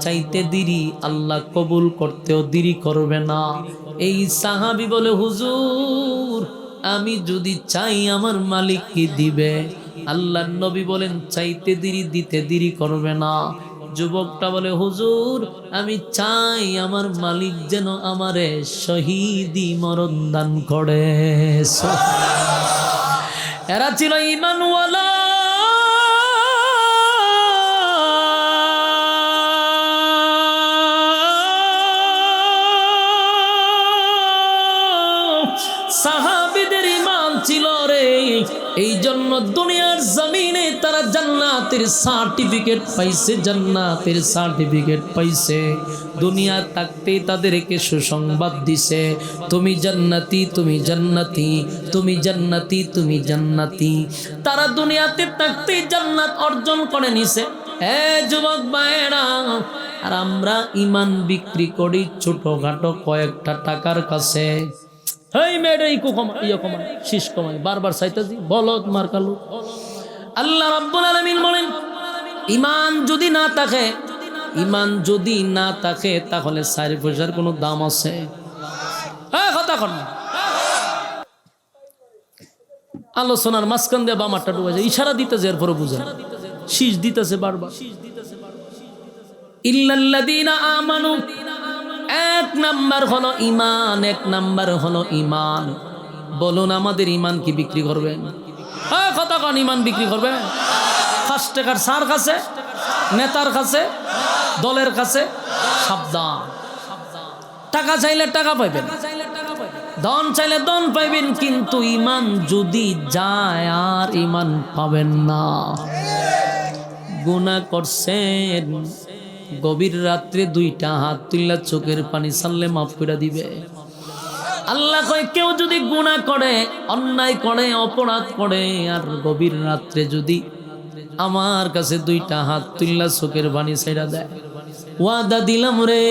চাইতে দেরি আল্লাহ কবুল করতেও দেরি করবে না। এই সাহাবী বলে, হুজুর আমি যদি চাই আমার মালিক কি দিবে? আল্লাহর নবী বলেন, চাইতে দেরি দিতে দেরি করবে না। যুবকটা বলে, হুজুর আমি চাই আমার মালিক যেন আমারে শহীদি মরণ দান করে। এরা ছিল ঈমানওয়ালা। সাহাবীদের ঈমান ছিল রে, এই জন্য দুনিয়ার জমিনে তারা জান্নাতের সার্টিফিকেট পাইছে, জান্নাতের সার্টিফিকেট পাইছে। দুনিয়া থাকতেই তাদেরকে সুসংবাদ দিছে, তুমি জান্নাতি, তুমি জান্নাতি, তুমি জান্নাতি, তুমি জান্নাতি। তারা দুনিয়াতে থাকতেই জান্নাত অর্জন করে নিছে। এ যুবক ভাইয়েরা, আর আমরা ঈমান বিক্রি করি ছোটখাটো কয়েকটা টাকার কাছে। এই মেয়েটা ইকো কমায়, ইয়ে কমায়, শীষ কমায়, বারবার চাইতেছি বলদ মার্কালু। আল্লাহ রাব্বুল আলামিন বলেন, ঈমান যদি না থাকে, ঈমান যদি না থাকে তাহলে 4 পয়সার কোনো দাম আছে? হ্যাঁ, কথা কন। আলোচনার মাঝখান দিয়ে বামারটা ডুবেছে, ইশারা দিতেছে, এরপরে বুঝেন, শীষ দিতেছে বারবার। ইল্লাল্লাযীনা আমানু, এক নাম্বার হলো ঈমান, এক নাম্বার হলো ঈমান। বলুন আমাদের ঈমান কি বিক্রি করবেন? হ্যাঁ, কথা কন, ঈমান বিক্রি করবে? 5 টাকার সার কাছে, নেতার কাছে, দলের কাছে, সাবধান। টাকা চাইলে টাকা পাইবেন, ধন চাইলে ধন পাইবেন, কিন্তু ঈমান যদি যায় আর ঈমান পাবেন না। গুনাহ করছেন, গভীর রাত্রে 2টা হাত তুললা চোখের পানি ছাড়লে মাফ করে দিবে। আল্লাহ কয়, কেউ যদি গুনাহ করে, অন্যায় করে, অপরাধ করে, আর গভীর রাত্রে যদি আমার কাছে 2টা হাত তুললা চোখের পানি ছেড়ে দেয়, ওয়াদা দিলাম রে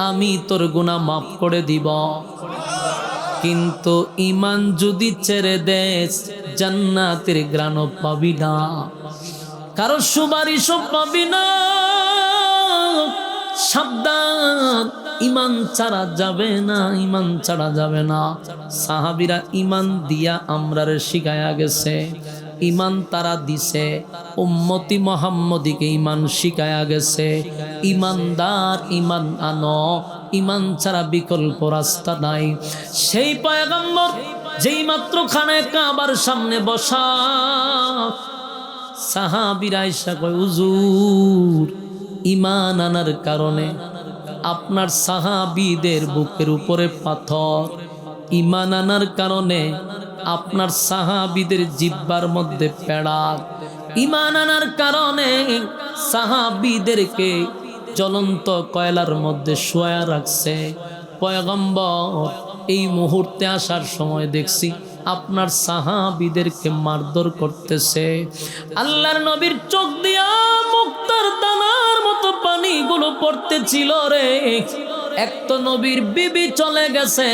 আমি তোর গুনাহ মাফ করে দিব। কিন্তু ঈমান যদি ছেড়ে দেস, জান্নাতের ঘ্রাণ পাবি না, কারো সুপারিশও পাবি না। সাবধান, ঈমান ছাড়া যাবে না, ঈমান ছাড়া যাবে না। সাহাবীরা ঈমান দিয়া আমরারে শিখায়া গেছে। ইমান তারা দিছে, উম্মতি মুহাম্মদীকে ইমান শিখায়া গেছে। ইমানদার ইমান আনো, ইমান ছাড়া বিকল্প রাস্তা নাই। সেই পয়গম্বর যেই মাত্র খানায় কাবার সামনে বসা, সাহাবীরা আয়েশা কয়, হুজুর ইমান আনার কারণে আপনার সাহাবীদের বুকের উপরে পাথর, ইমান আনার কারণে আপনার সাহাবীদের জিহ্বার মধ্যে পেড়াক, ইমান আনার কারণে সাহাবীদেরকে জ্বলন্ত কয়লার মধ্যে শোয়া রাখছে। পয়গম্বর এই মুহূর্তে আসার সময় দেখছি আপনার সাহাবীদেরকে মারধর করতেছে। আল্লাহর নবীর চোখ দিয়া মুক্তার দানার মতো পানিগুলো পড়তেছিল রে। এক তো নবীর বিবি চলে গেছে,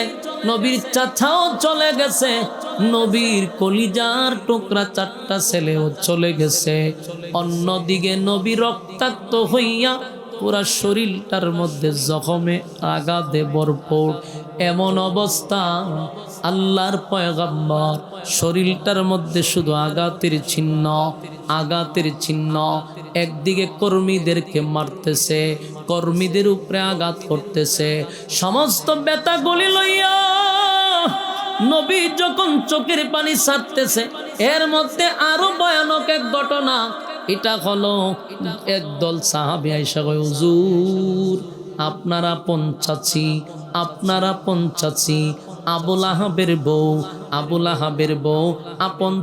নবীর চাচাও চলে গেছে, নবীর কলিজার টুকরা 4টা ছেলেও চলে গেছে। অন্যদিকে নবী রক্তাক্ত হইয়া পুরা শরীরটার মধ্যে জখমে আঘাতে ভরপুর। এমন অবস্থা আল্লাহর পয়গম্বর শরীরটার মধ্যে শুধু আঘাতের চিহ্ন, আঘাতের চিহ্ন। একদিকে কর্মীদেরকে মারতেছে, কর্মীদের উপরে আঘাত করতেছে, সমস্ত ব্যথাগুলি লইয়া নবী যখন চোখের পানি ছাড়তেছে। এর মধ্যে আরো ভয়ানক এক ঘটনা, এটা হলো একদল সাহাবী আয়েশা কয়, হুজুর আপনারা পঞ্চাছি, আপনারা পঞ্চাছি, আবুল আহাবের বউ, আবুল আহাবের বউ, আপন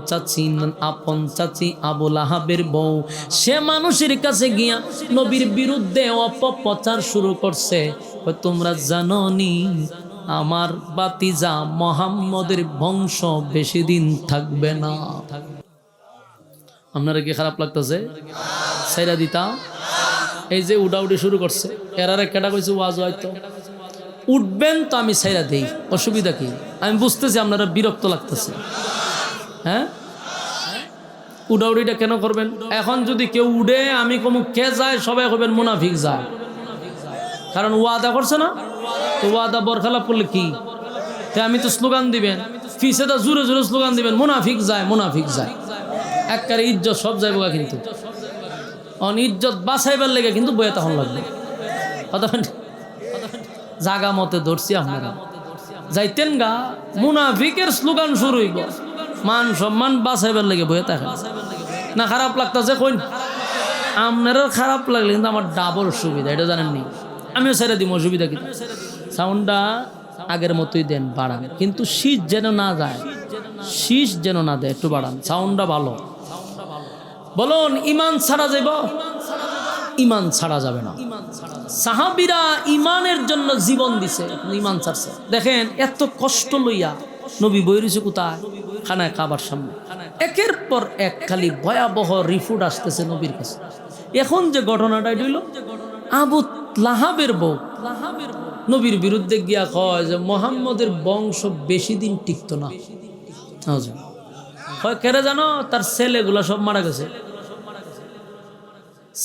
চাচি আবুল আহাবের বউ। সে মানুষের কাছে গিয়া নবীর বিরুদ্ধে অপপ্রচার শুরু করছে। তোমরা জানো নি আমার বাতিজা মুহাম্মদের বংশ বেশি দিন থাকবে না। আপনারা কি খারাপ লাগতেছে? সাইরা দিতা এই যে উডাউডি শুরু করছে, এরারে কেটা কইছে ওয়াজ হয়তো উঠবেন তো আমি সাইরা দেই, অসুবিধা কি? আমি বুঝতেছি আপনারা বিরক্ত লাগতেছে। হ্যাঁ, উডাউডিটা কেন করবেন? এখন যদি কেউ উড়ে আমি কমু কে যায়, সবাই কবেন মুনাফিক যায়, কারণ ওয়াদা করছে না। তো ওয়াদা বরখালাপ করলে কি? তাই আমি তো স্লোগান দিবেন, ফিসেদা জোরে জোরে স্লোগান দিবেন, মুনাফিক যায়, মুনাফিক যায়। একবারে ইজ্জত সব যাইব, কিন্তু ইজ্জত বাঁচাইবার লেগে কিন্তু বইয়া তখন লাগবে। কথা জাগা মতে ধরছি আপনারা যাইতেন গা, মুনাফিকের স্লোগান শুরু হইব, মান সম্মান বাঁচাইবার লেগে বইয়া থাকেন না। খারাপ লাগতেছে কইন, আপনারও খারাপ লাগলে কিন্তু আমার ডাবল সুবিধা, এটা জানেননি? আমিও ছেড়ে দিব, অসুবিধা কি? সাউন্ডটা আগের মতোই দেন, বাড়ান, কিন্তু শীষ যেন না যায়, শীষ যেন না দেয়, একটু বাড়ান, সাউন্ডটা ভালো। বলুন ইমান ছাড়া যাব? ইমান ছাড়া যাবে না। সাহাবীরা ইমানের জন্য জীবন দিছে, ইমান ছাড়ছে। দেখেন এত কষ্ট লইয়া নবী বইরিছে কোথায়? খানায় কাবার সামনে। একের পর এক খালি ভয়াবহ রিপোর্ট আসতেছে নবীর কাছে। এখন যে ঘটনাটা হইল, আবু লাহাবের বউ নবীর বিরুদ্ধে গিয়া কয় যে মুহাম্মদের বংশ বেশি দিন টিকতো না। কেড়ে জানো? তার ছেলেগুলা সব মারা গেছে,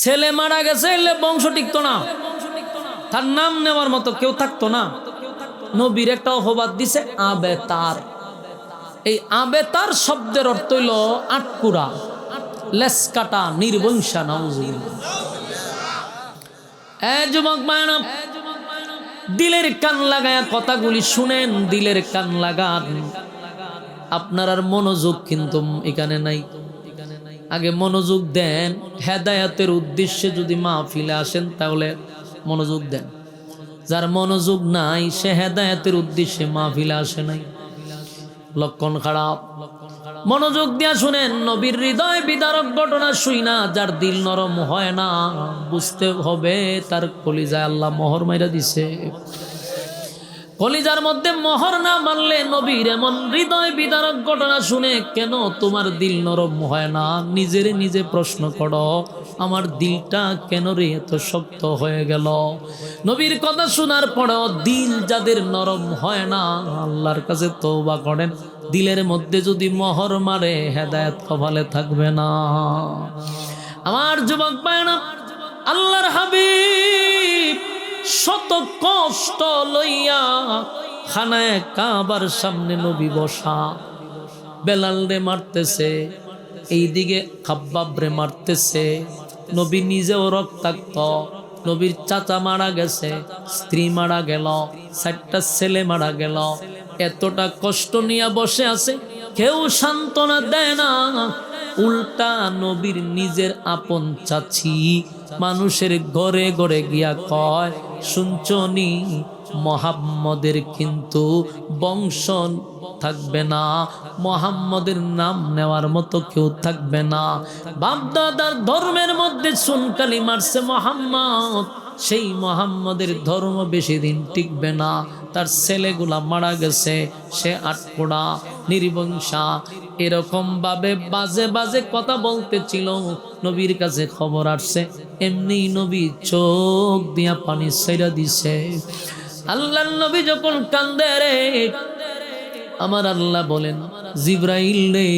ছেলে মারা গেছে, এলে বংশ টিকতো না, তার নাম নেওয়ার মতো কেউ থাকতো না। নবীর একটা অপবাদ দিছে আবেতার। এই আবেতার শব্দের অর্থ হইল আটকুরা, লেসকাটা, নির্বংশা। নাউজুবিল্লাহ। যুবক মায়না, দিলের কান লাগায়া কথাগুলি শুনেন, দিলের কান লাগান। আপনার আর মনোযোগ কিন্তু এখানে নাই। আগে মনোযোগ দেন, হেদায়েতের উদ্দেশ্যে যদি মাহফিলে আসেন তাহলে মনোযোগ দেন। যার মনোযোগ নাই সে হেদায়েতের উদ্দেশ্যে মাহফিলে আসে নাই, লক্ষণ খারাপ। মনোযোগ দিয়া শুনেন, নবীর হৃদয় বিদারক ঘটনা শুইনা যার দিল নরম হয় না, বুঝতে হবে তার কলিজায় আল্লাহ মোহর মাইরা দিছে। কলিজার মধ্যে মোহর না মারলে নবীর এমন হৃদয় বিদারক ঘটনা শুনে কেন তোমার দিল নরম হয় না? নিজের নিজে প্রশ্ন করো, আমার দিলটা কেন রে এত শক্ত হয়ে গেল? নবীর কথা শোনার পরেও দিল যাদের নরম হয় না, আল্লাহর কাছে তওবা করেন। দিলের মধ্যে যদি মোহর মারে হেদায়েত কপালে থাকবে না। আমার যুবক ভাইরা, আল্লাহর হাবিব শত কষ্ট লইয়া খানায় কাবার সামনে নবী বসা, বেলাল রে মারতেছে, এইদিকে খাব্বাবরে মারতেছে। নবী নিজেও রক্তাক্ত, নবীর চাচা মারা গেছে, স্ত্রী মারা গেল, 4টা ছেলে মারা গেল। এতটা কষ্ট নিয়ে বসে আছে, কেউ সান্ত্বনা দেয় না। উল্টা নবীর নিজের আপন চাচি মানুষের ঘরে ঘরে গিয়া কয়, শুনছনি মুহাম্মদের কিন্তু বংশ থাকবে না, মুহাম্মদের নাম নেওয়ার মতো কেউ থাকবে না। বাপদাদার ধর্মের মধ্যে সুনকালি মারছে মুহাম্মদ, সেই মুহাম্মদের ধর্ম বেশি দিন টিকবে না। তার ছেলেগুলা মারা গেছে, সে আটপোড়া নির্বংশা। এরকম ভাবে বাজে বাজে কথা বলতেছিল। নবীর কাছে খবর আসছে, এমনি নবী চোখ দিয়া পানি ছেড়ে দিছে। আল্লাহর নবী যখন কান্দে রে, আমার আল্লাহ বলেন, জিব্রাইল রে,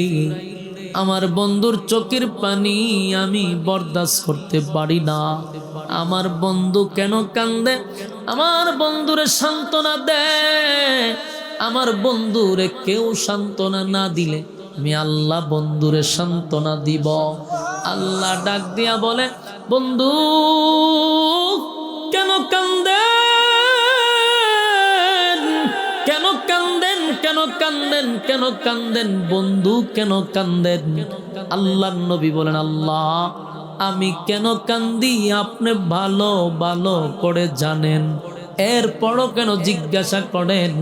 আমার বন্ধুর চোখের পানি আমি বরদাস্ত করতে পারি না। আমার বন্ধু কেন কান্দে? আমার বন্ধুরে সান্ত্বনা দে। আমার বন্ধুরে কেউ সান্ত্বনা না দিলে আমি আল্লাহ বন্ধুরে সান্ত্বনা দিব। আল্লাহ ডাক দিয়া বলে, বন্ধু কেন কান্দেন? কেন কান্দেন? কেন কান্দেন? কেন কান্দেন? বন্ধু কেন কান্দেন? আল্লাহর নবী বলেন, আল্লাহ আমি কেন কান্দি আপনি ভালো ভালো করে জানেন, এরপরও কেন জিজ্ঞাসা করেন?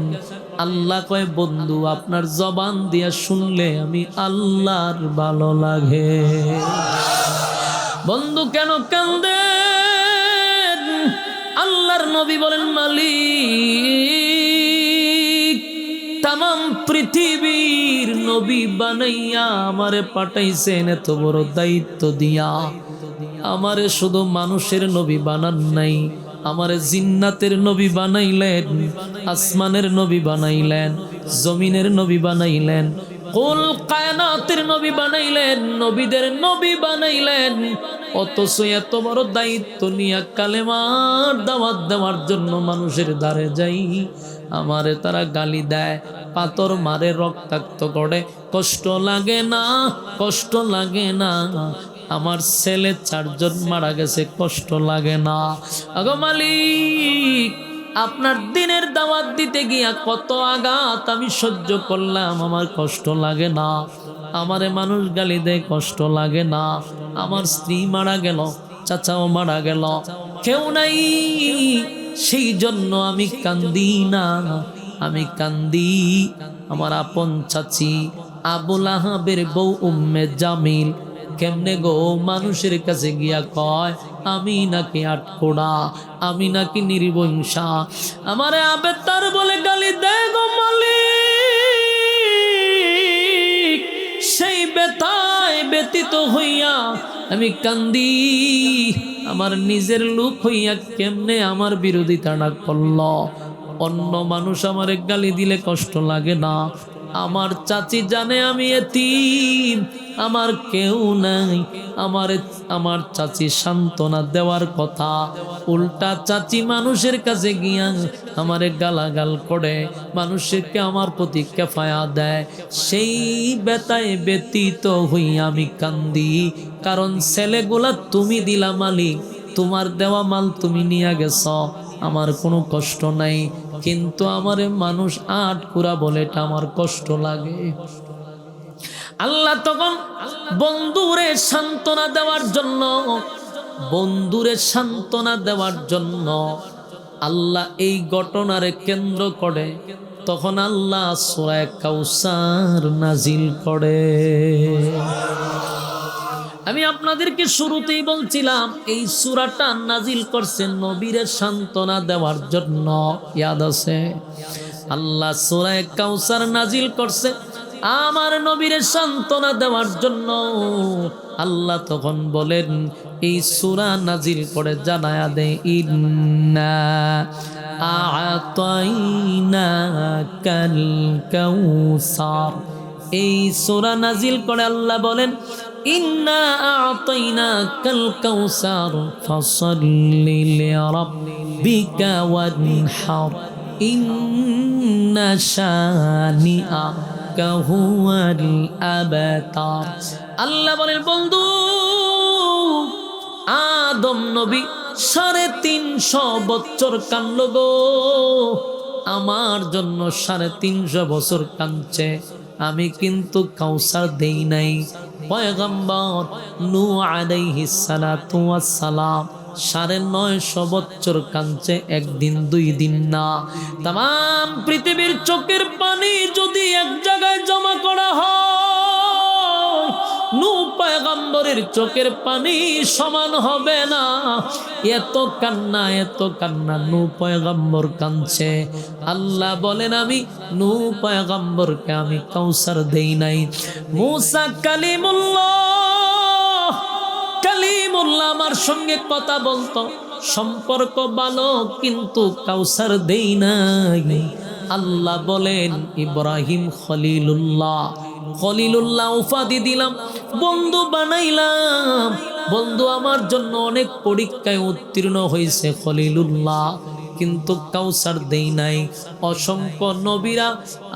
আল্লাহ কয়, বন্ধু আপনার জবান দিয়া শুনলে আমি আল্লাহর ভালো লাগে। বন্ধু কেন কান্দেন? আল্লাহর নবী বলেন, মালিক তামাম পৃথিবীর নবী বানাইয়া আমারে পাঠাইছেন এত বড় দায়িত্ব দিয়া। আমারে শুধু মানুষের নবী বানান নাই, আমারে জিন্নাতের নবী বানাইলেন, আসমানের নবী বানাইলেন, জমিনের নবী বানাইলেন, কুল কায়নাতের নবী বানাইলেন, নবীদের নবী বানাইলেন। অথচ এত বড় দায়িত্ব নিয়ে কালেমার দাওয়াত দেওয়ার জন্য মানুষের দ্বারে যাই, আমারে তারা গালি দেয়, পাথর মারে, রক্তাক্ত করে। কষ্ট লাগে না? কষ্ট লাগে না? আমার ছেলে 4 জন মারা গেছে, কষ্ট লাগে না? আগো মালিক, আপনার দিনের দাওয়াত দিতে গিয়া কত আঘাত আমি সহ্য করলাম, আমার কষ্ট লাগে না? আমারে মানুষ গালি দেয়, কষ্ট লাগে না? আমার স্ত্রী মারা গেল, চাচাও মারা গেল, কেউ নাই, সেই জন্য আমি কান্দি না? আমি কান্দি আমার আপন চাচি আবুল আহাবের বউ উম্মে জামিল কেমনে গো মানুষের কাছে গিয়া কয় আমি নাকি আটকোড়া, আমি নাকি নির্বংশা, আমারে আবেতার বলে গালি দেয় গো মালিক। সেই বেতায় ব্যতীত হইয়া আমি কান্দি, আমার নিজের লোক হইয়া কেমনে আমার বিরোধিতা না করল। অন্য মানুষ আমারে গালি দিলে কষ্ট লাগে না, আমার চাচি জানে আমি এতিম, আমার কেউ নাই, আমার চাচি সান্ত্বনা দেওয়ার কথা, উল্টা চাচি মানুষের কাছে গিয়া আমারে গালাগাল করে, মানুষকে আমার প্রতি কেফায়া দেয়। সেই বেতায় ব্যতীত হইয়া আমি কান্দি, কারণ ছেলেগুলা তুমি দিলা মালিক, তোমার দেওয়া মাল তুমি নিয়ে গেছ, আমার কোনো কষ্ট নাই, কিন্তু আমারে মানুষ আটকুরা বলে এটা আমার কষ্ট লাগে। আল্লাহ তখন বন্ধুরে সান্ত্বনা দেওয়ার জন্য, বন্ধুরে সান্ত্বনা দেওয়ার জন্য আল্লাহ এই ঘটনারে কেন্দ্র করে তখন আল্লাহ সূরা কাউসার নাজিল করে। আমি আপনাদেরকে শুরুতেই বলছিলাম এই সূরাটা নাজিল করছেন নবীরে সান্ত্বনা দেওয়ার জন্য, ইয়াদ আছে? আল্লাহ সূরা কাউসার নাজিল করছে আমার নবীরে সান্ত্বনা দেওয়ার জন্য। আল্লাহ তখন বলেন এই সূরা নাজিল করে জানায়া দেয়, ইন্না আ'তাইনাকাল কাউসার। এই সূরা নাজিল করে আল্লাহ বলেন ইন্না আ'তাইনাকাল কাউসার ফাসাল্লি লিরাব্বিকা ওয়ানহার ইন্না শানিআকা হুয়াল আবতার। আল্লাহ বলেন বন্ধু আদম নবী 350 বছর কান্দ গো, আমার জন্য 350 বছর কাঁদছে, আমি কিন্তু কাউসার দেই নাই। পয়গম্বর নূহ আলাইহিস সালাতু ওয়াস সালাম 950 বছর কাঁদছে, একদিন 2 দিন না। তাম পৃথিবীর চোখের পানি যদি এক জায়গায় জমা করা হয়, নূহ পয়গম্বরের চোখের পানি সমান হবে না। এত কান্না নূহ পয়গম্বর কাঁদছে। আল্লাহ বলেন আমি নূহ পয়গম্বরকে আমি কাউসার দেই নাই। মুসা কালিমুল্লাহ আমার সঙ্গে কথা বলতো, সম্পর্ক ভালো, কিন্তু কাউসার দেই নাই। আল্লাহ বলেন ইব্রাহিম খলিলুল্লাহ উপাধি দিলাম, বন্ধু বানাইলাম, বন্ধু আমার জন্য অনেক পরীক্ষায় উত্তীর্ণ হয়েছে খলিলুল্লাহ, কিন্তু কাউসার দেই নাই। অসংখ্য নবীরা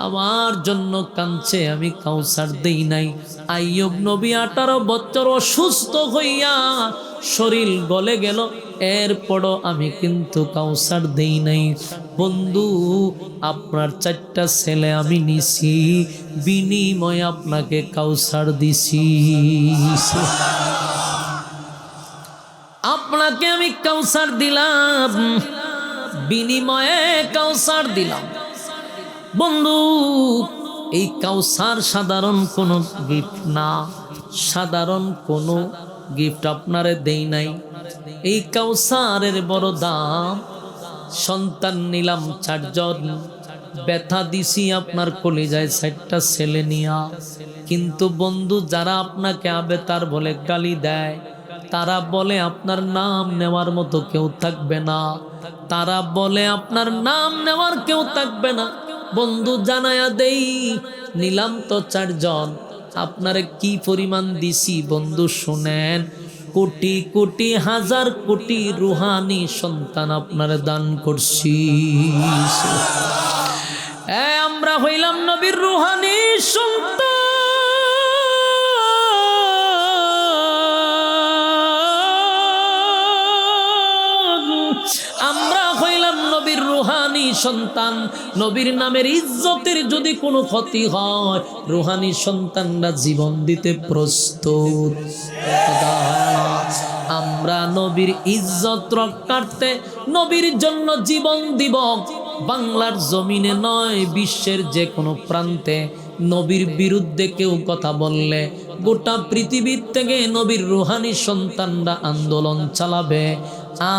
আমার জন্য কাঁদছে, আমি কাউসার দেই নাই। আইয়ুব নবী 18 বছর অসুস্থ হইয়া শরীর গলে গেল, এরপরও আমি কিন্তু কাউসার দেই নাই। বন্ধু আপনার 4টা ছেলে আমি নিছি, বিনিময়ে আপনাকে কাউসার দিছি। আপনাকে আমি কাউসার দিলাম, বিনিময়ে কাউসার দিলাম। বন্ধু এই কাউসার সাধারণ কোনো গিফট না, সাধারণ কোনো গিফট আপনারে দেই নাই। এই কাউসারের বড় দাম। সন্তান নিলাম 4 জন, ব্যথা দিছি আপনার কলিজায় 4টা ছেলে নিয়া, কিন্তু বন্ধু যারা আপনাকে আবেতার বলে গালি দেয়, তারা বলে আপনার নাম নেওয়ার মতো কেউ থাকবে না, তারা বলে আপনার নাম নেওয়ার কেউ থাকবে না। বন্ধু জানায়া দেই, নিলাম তো 4 জন, আপনারে কি পরিমাণ দিছি বন্ধু শুনেন। কোটি কোটি হাজার কোটি রুহানি সন্তান আপনারে দান করছি। আমরা হইলাম নবীর রুহানি সন্তান, আমরা হইলাম নবীর রুহানি সন্তান। নবীর নামের ইজ্জতের যদি কোনো ক্ষতি হয়, রুহানি সন্তানরা জীবন দিতে প্রস্তুত। আমরা নবীর ইজ্জত রক্ষার্থে নবীর জন্য জীবন দিব। বাংলার জমিনে নয়, বিশ্বের যে কোনো প্রান্তে নবীর বিরুদ্ধে কেউ কথা বললে গোটা পৃথিবীর থেকে নবীর রুহানি সন্তানরা আন্দোলন চালাবে।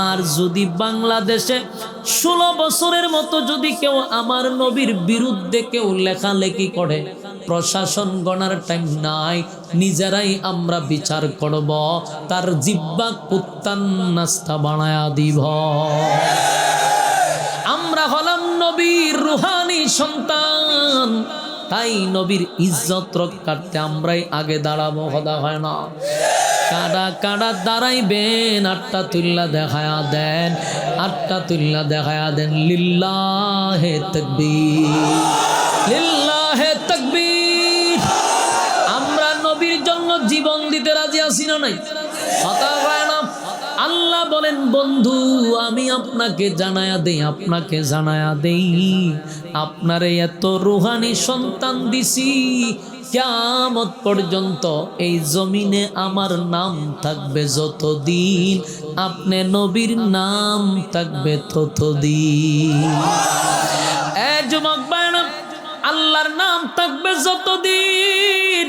আর যদি বাংলাদেশে 16 বছরের মতো যদি কেউ আমার নবীর বিরুদ্ধে কেউ লেখালেখি করে, প্রশাসন গণার টাইম নাই, নিজেরাই আমরা বিচার করব, তার জিব্বা কুত্তার নাস্তা বানায়া দিব। আমরা হলাম নবীর রুহানি সন্তান, তাই নবীর ইজ্জত রক্ষার্থে আমরাই আগে দাঁড়াবো, হদা হয় না। কারা কারা দাঁড়াইবেন, 8টা তুল্লা দেখায়া দেন, 8টা তুল্লা দেখায়া দেন। লিল্লাহে তাকবীর, লিল্লাহে তাকবীর। আমরা নবীর জন্য জীবন দিতে রাজি আছি না নাই? কথা হয় না? আল্লাহ বলেন বন্ধু আমি আপনাকে জানায়া দেই, আপনাকে জানায়া দেই, আপনারে এত রুহানি সন্তান দিছি, কিয়ামত পর্যন্ত এই জমিনে আমার নাম থাকবে যতদিন, আপনি নবীর নাম থাকবে ততদিন। যুবক ভাইরা, আল্লাহর নাম থাকবে যতদিন,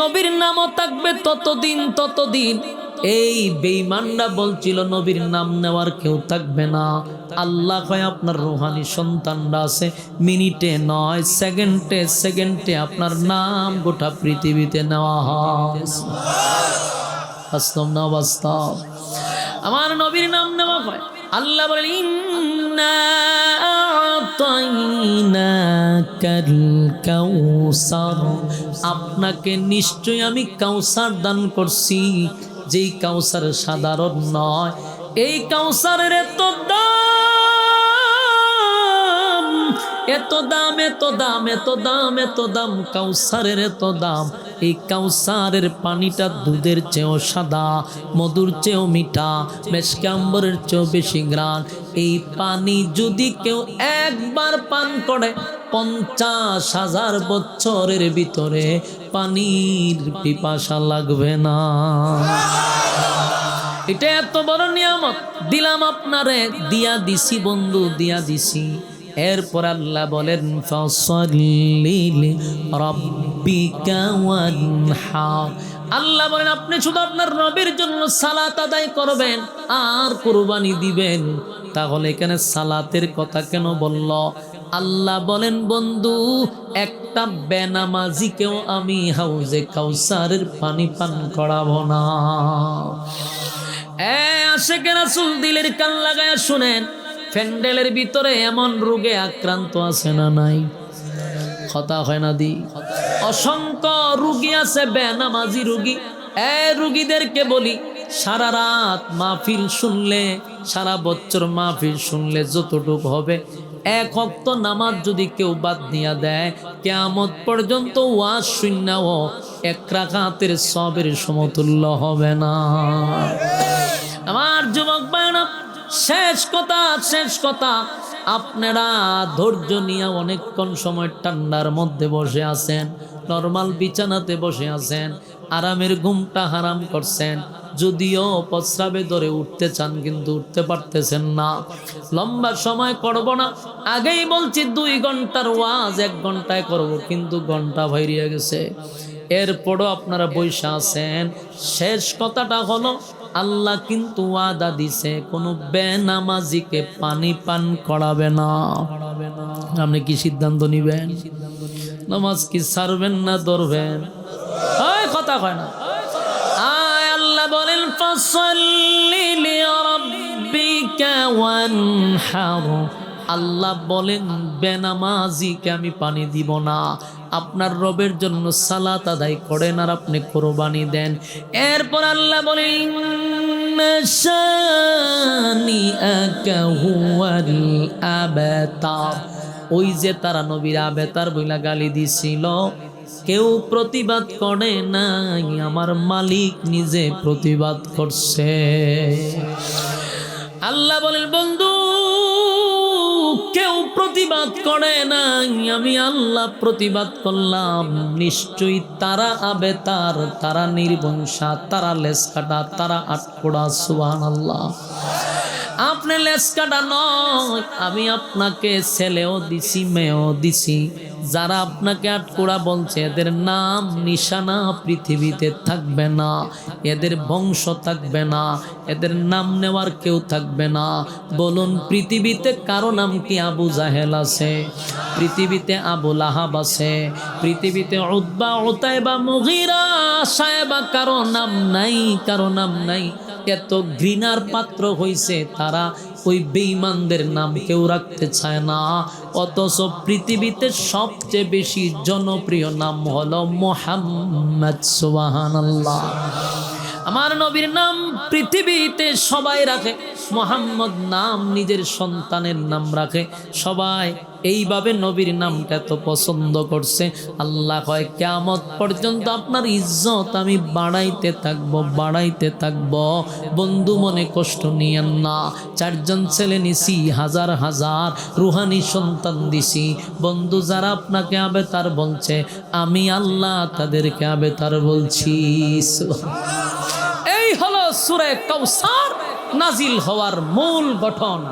নবীর নামও থাকবে ততদিন ততদিন। এই বেঈমানরা বলছিল নবীর নাম নেওয়ার কেউ থাকবে না। আল্লাহ কয় আপনার রুহানি সন্তানরা আছে, মিনিটে নয় সেকেন্ডে সেকেন্ডে আপনার নাম গোটা পৃথিবীতে নেওয়া হয়। বাস্তব না বাস্তব? আমার নবীর নাম নেওয়া হয়। আল্লাহ বলেন ইন্না আ'তাইনাকাল কাউসার, আপনাকে নিশ্চয় আমি কাউসার দান করছি, যেই কাউসার সাধারণ নয়। এই কাউসারের এত দাম, এত দাম, এত দাম, এত দাম, এত দাম, কাউসারের এত দাম। এই কাউসারের পানিটা দুধের চেয়েও সাদা, মধুর চেয়েও মিঠা, মেশকে আম্বরের চেয়েও বেশি ঘ্রাণ। এই পানি যদি কেউ একবার পান করে 50,000 বছরের ভিতরে পানির পিপাসা লাগবে না। এটা এত বড় নিয়ামত দিলাম আপনারে, দিয়া দিছি বন্ধু, দিয়া দিছি। এরপর আল্লাহ বলেন ফাসাল্লি লিরাব্বিকা ওয়ানহার। আল্লাহ বলেন আপনি শুধু আপনার রবের জন্য সালাত আদায় করবেন আর কুরবানি দিবেন। তাহলে এখানে সালাতের কথা কেন বলল? আল্লাহ বলেন বন্ধু, একটা বেনামাজিকেও আমি হাউজে কাউসারের পানি পান করাবো না। আশেকে রাসূল দিলের কান লাগায়া শুনেন, প্যান্ডেলের ভিতরে এমন রোগে আক্রান্ত আছে না নাই? কথা হয় না দি? অসংখ্য রুগী আছে, বেনামাজি রুগী। রুগীদেরকে বলি, সারা রাত মাহফিল শুনলে, সারা বছর মাহফিল শুনলে যতটুকু হবে, এক ওয়াক্ত নামাজ যদি কেউ বাদ দিয়া দেয়, কিয়ামত পর্যন্ত ওয়াজ শুননাও এক রাকাতের সবের সমতুল্য হবে না। আমার যুবক ভাইরা, শেষ কথা, আপনারা ধৈর্য নিয়ে অনেকক্ষণ সময় ঠান্ডার মধ্যে বসে আছেন, নরমাল বিছানাতে বসে আছেন, আরামের ঘুমটা হারাম করছেন। যদিও প্রস্রাবে ধরে উঠতে চান কিন্তু উঠতে পারতেছেন না। লম্বা সময় করব না, আগেই বলছি 2 ঘন্টার ওয়াজ 1 ঘন্টায় করব, কিন্তু ঘন্টা ভাইরিয়া গেছে। এরপরও আপনারা বৈশা আছেন। শেষ কথাটা হলো, আল্লাহ কিন্তু ওয়াদা দিছে কোনো বেনামাজিকে পানি পান করাবে না। আপনি কি সিদ্ধান্ত নিবেন? নামাজ কি ছাড়বেন না ধরবেন? কথা কয় না। আল্লাহ বলেন ফাসাল্লি লিরাব্বিকা ওয়ানহার। আল্লাহ বলেন বেনামাজিকে আমি পানি দিব না। আপনার রবের জন্য সালাত আদায় করেন আর আপনি কুরবানি দেন। এরপর আল্লাহ বলেন শানিআকা হুয়াল আবতার। ওই যে তারা নবীর আবেতার বইলা গালি দিছিল, কেউ প্রতিবাদ করে নাই, আমার মালিক নিজে প্রতিবাদ করছে। আল্লাহ বলেন বন্ধু, কেউ প্রতিবাদ করে নাই, আমি আল্লাহ প্রতিবাদ করলাম। নিশ্চয়ই তারা আবেতার, তারা নির্বংশা, তারা লেজ কাটা, তারা আটকোড়া। সুবহানাল্লাহ। আপনি লেজ কাটা নয়, আমি আপনাকে ছেলেও দিছি, মেয়েও দিছি। যারা আপনাকে আটকোড়া বলছে, এদের নাম নিশানা পৃথিবীতে থাকবে না, এদের বংশ থাকবে না, এদের নাম নেওয়ার কেউ থাকবে না। বলুন, পৃথিবীতে কারো নাম কি আবু জাহেল আছে? পৃথিবীতে আবু লাহাব আছে? পৃথিবীতে উতবা, উতাইবা, মুগীরা, সায়েবা কারো নাম নাই, কারো নাম নাই। এত ঘৃণার পাত্র হইছে তারা, ওই বেঈমানদের নাম কেউ রাখতে চায় না। অথচ পৃথিবীতে সবচেয়ে বেশি জনপ্রিয় নাম হলো মুহাম্মদ। সুবহানাল্লাহ। আমার নবীর নাম পৃথিবীতে সবাই রাখে, মুহাম্মদ নাম নিজের সন্তানের নাম রাখে সবাই। এইভাবে নবীর নামটা তো পছন্দ করছে। আল্লাহ কয় কিয়ামত পর্যন্ত আপনার ইজ্জত আমি বাড়াইতে থাকবো, বাড়াইতে থাকবো। বন্ধু মনে কষ্ট নিয়েন না। 4 জন ছেলে নিছি, হাজার হাজার রুহানি সন্তান দিছি। বন্ধু, যারা আপনাকে আবেতার বলছে, আমি আল্লাহ তাদেরকে আবেতার বলছি। এই হলো সূরা কাউসার নাজিল হওয়ার মূল গঠন।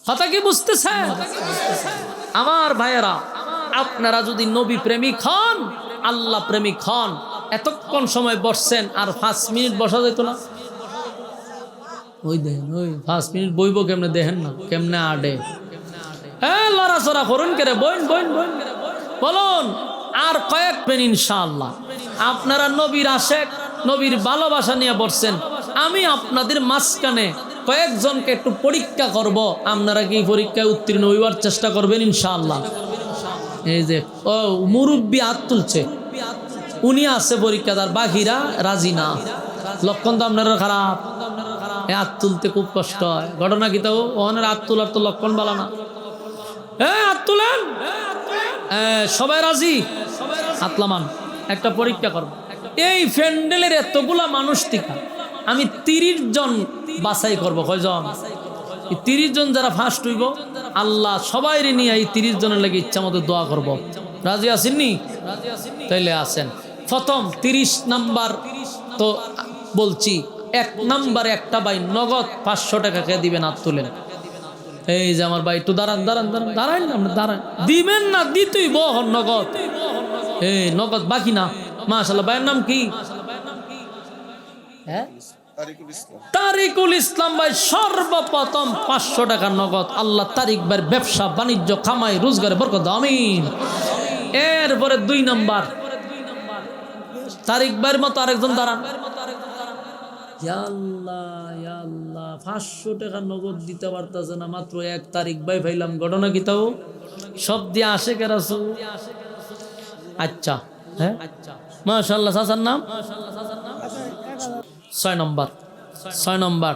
কথা কি বুঝতেছেন? আমার ভাইয়েরা, আপনারা যদি নবী প্রেমিক হন, আল্লাহ প্রেমিক হন, এতক্ষণ সময় বসছেন, আর 5 মিনিট বসা যেত না? ওই দেখেন, ওই 5 মিনিট বইব কেমনে দেখেন না, কেমনে আডে। হ্যাঁ, লড়াচড়া করুন কেরে, বইন বইন বইন বলুন। আর কয়েকদিন ইনশাআল্লাহ আপনারা নবীর আশেক, নবীর ভালোবাসা নিয়ে বসছেন। আমি আপনাদের মাঝখানে কয়েকজনকে একটু পরীক্ষা করব, আপনারা কি পরীক্ষায় উত্তীর্ণ হইবার চেষ্টা করবেন ইনশাআল্লাহ। এই যে ও মুরব্বী হাত তুলছে, উনি আছে পরীক্ষাদার, বাকিরা রাজি না। লক্ষণ তো আপনারা খারাপ, হাত তুলতে খুব কষ্ট হয়। ঘটনা কি? তো ওনার হাত তোলার তো লক্ষণ ভালো না। হাত তুলেন, সবাই রাজি? আতলামান একটা পরীক্ষা করব। এই প্যান্ডেলের এতগুলা মানুষ থেকে আমি 30 জন বাছাই করব। কয়জন? 30 জন যারা ফার্স্ট হইব আল্লাহ সবাই নিয়ে এই 30 জনের লাগে ইচ্ছা মতো দোয়া করব। রাজি আছেননি? তাইলে আছেন। প্রথম 30 নাম্বার তো বলছি, 1 নাম্বারে একটা ভাই নগদ 500 টাকা কে দিবেন? হাত তুলেন। এই যে আমার ভাই একটু দাঁড়ান দাঁড়ান দাঁড়ান দাঁড়ান আপনি দাঁড়ান। দিবেন না? দিতেই বহন নগদ। এই নগদ বাকি না। মাশাআল্লাহ। ভাইয়ের নাম কি? হ্যাঁ, তারিকুল ইসলাম ভাই। সর্বপ্রথম 500 টাকা নগদ। আল্লাহ তারিক ভাইয়ের ব্যবসা বাণিজ্য কামাই রোজগারে বরকত দাও, আমিন। এরপরে 2 নাম্বার তারিক ভাইয়ের মতো আরেকজন দাঁড়ান। ইয়া আল্লাহ, ইয়া আল্লাহ, 500 টাকা নগদ দিতে পারতেছে না, মাত্র 1 তারিক ভাই ভাইলাম। ঘটনা কি তাও? সব দিয়ে আসে কে রাসূল? আচ্ছা, হ্যাঁ, মাশাআল্লাহ। চাচার নাম? 6 নম্বর 6 নম্বর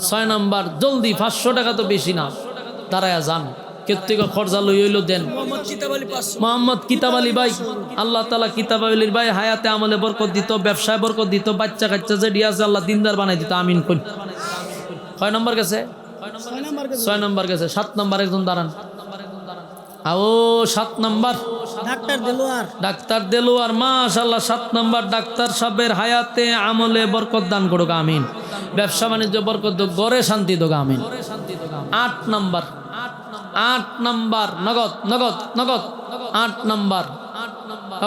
6 নম্বর। জলদি, 500 টাকা তো বেশি না। দাঁড়ায়া যান। কেত্তিক খরচা লই হইলো দেন। মোহাম্মদ কিতাব আলী ভাই, আল্লাহ তাআলা কিতাব আলীর ভাই হায়াতে আমলে বরকত দিত, ব্যবসায় বরকত দিত, বাচ্চা কাচ্চা যে আছে আল্লাহ দিনদার বানাই দিত, আমিন কই। 6 নম্বর গেছে? 6 নম্বর গেছে। 7 নম্বর একজন দাঁড়ান। ও 7 নম্বর ডাক্তার দেলোয়ার। মাশাআল্লাহ। 7 নম্বর ডাক্তার সাহেবের হায়াতে আমলে বরকত দান করুক, আমিন। ব্যবসা বাণিজ্য বরকত দোক, ঘরে শান্তি দোক, আমিন। 8 নম্বর 8 নম্বর নগদ নগদ নগদ। 8 নম্বর।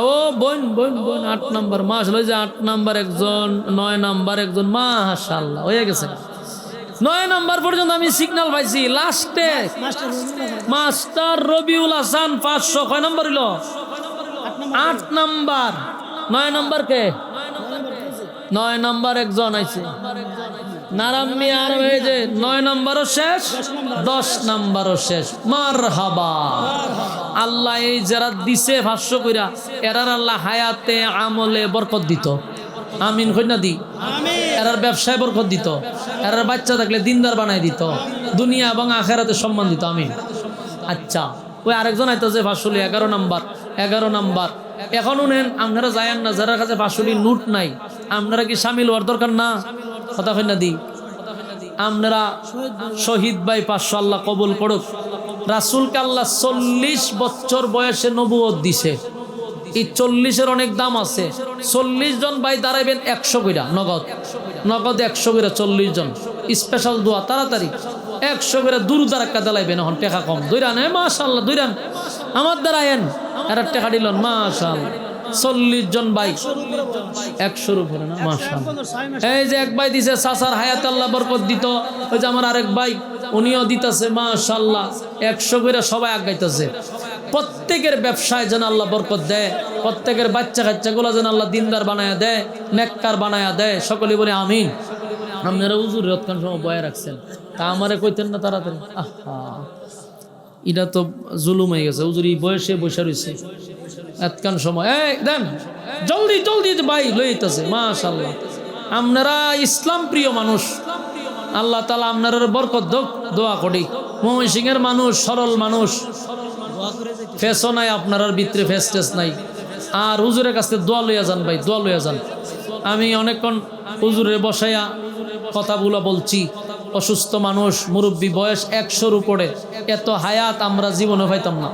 ও বোন বোন বোন 8 নম্বর। মাশাআল্লাহ। যে 8 নম্বর একজন, 9 নম্বর একজন। মাশাআল্লাহ, হয়ে গেছে। 9 নম্বর পর্যন্ত আমি সিগন্যাল পাইছি। লাস্টে মাস্টার রবিউল হাসান 500। কয় নম্বর হইল? 8 নম্বর। 9 নম্বর কে? 9 নম্বর একজন আইছে নারাম্মি। আর এই যে 9 নম্বরও শেষ, 10 নম্বরও শেষ। মারহাবা। আল্লাহ এই যারা দিছে 500 কইরা, এরার আল্লাহ হায়াতে আমলে বরকত দিত, আমিন কই না দি। এরার ব্যবসায় বরকত দিত, এরার বাচ্চা থাকলে দিনদার বানাই দিত, দুনিয়া এবং আখেরাতে সম্মান দিত, আমিন। আচ্ছা, ওই আরেকজন আইতেছে 500। 11 নম্বর 11 নম্বর। এখন উনেন, আপনারা যায়েন না, যারা কাছে 500 নোট নাই, আপনারা কি সামিল হওয়ার দরকার না? কথা কই না দি। আপনারা শহীদ ভাই 500 আল্লাহ কবুল করুক। রাসূলকে আল্লাহ 40 বছর বয়সে নবুয়ত দিছে। এই 40-এর অনেক দাম আছে। 40 জন ভাই দাঁড়াইবেন 100 কইরা নগদ নগদ 100 কইরা 40 জন। স্পেশাল দোয়া তাড়াতাড়ি 100 কইরা দুরুদার একটা দাঁড়াইবেন। এখন টাকা কম দইরান। মাশাআল্লাহ, দইরান। আমার দাঁড়ায়েন। এরা টাকা দিলেন। মাশাআল্লাহ। 40 জন ভাই 100-র উপরে না? মাশাআল্লাহ। এই যে এক ভাই দিছে, চাচার হায়াতে আল্লাহ বরকত দিত। ওই যে আমার আরেক ভাই, উনিও দিতেছে। মাশাআল্লাহ। 100 কইরা সবাই আগাইতেছে। প্রত্যেকের ব্যবসায় যেন আল্লাহ বরকত দেয়, প্রত্যেকের বাচ্চা কাচ্চাগুলো যেন আল্লাহ দিনদার বানায়া দেয়, নেককার বানায়া দেয়। সকলে বলে আমিন। আপনারা হুজুর রতকান সময় বয়ে রাখছেন, তা আমারে কইতেন না তাড়াতাড়ি? আহা, এটা তো জুলুম হয়ে গেছে। হুজুর এই বয়সে বসে রয়েছে এতকান সময়। এই দেন জলদি জলদি ভাই লইতেছে। মাশাআল্লাহ। আপনারা ইসলাম প্রিয় মানুষ, আল্লাহ তাআলা আপনার বরকত দোক, দোয়া করি। ময়মনসিংহের মানুষ সরল মানুষ, ফেসও নাই আপনার ভিতরে, ফেস টেস নাই। আর হুজুরের কাছে দোয়া লইয়া যান ভাই, দোয়া লইয়া যান। আমি অনেকক্ষণ হুজুরে বসাইয়া কথাগুলো বলছি। অসুস্থ মানুষ, মুরব্বী, বয়স 100-র উপরে, এত হায়াত আমরা জীবনে পাইতাম না।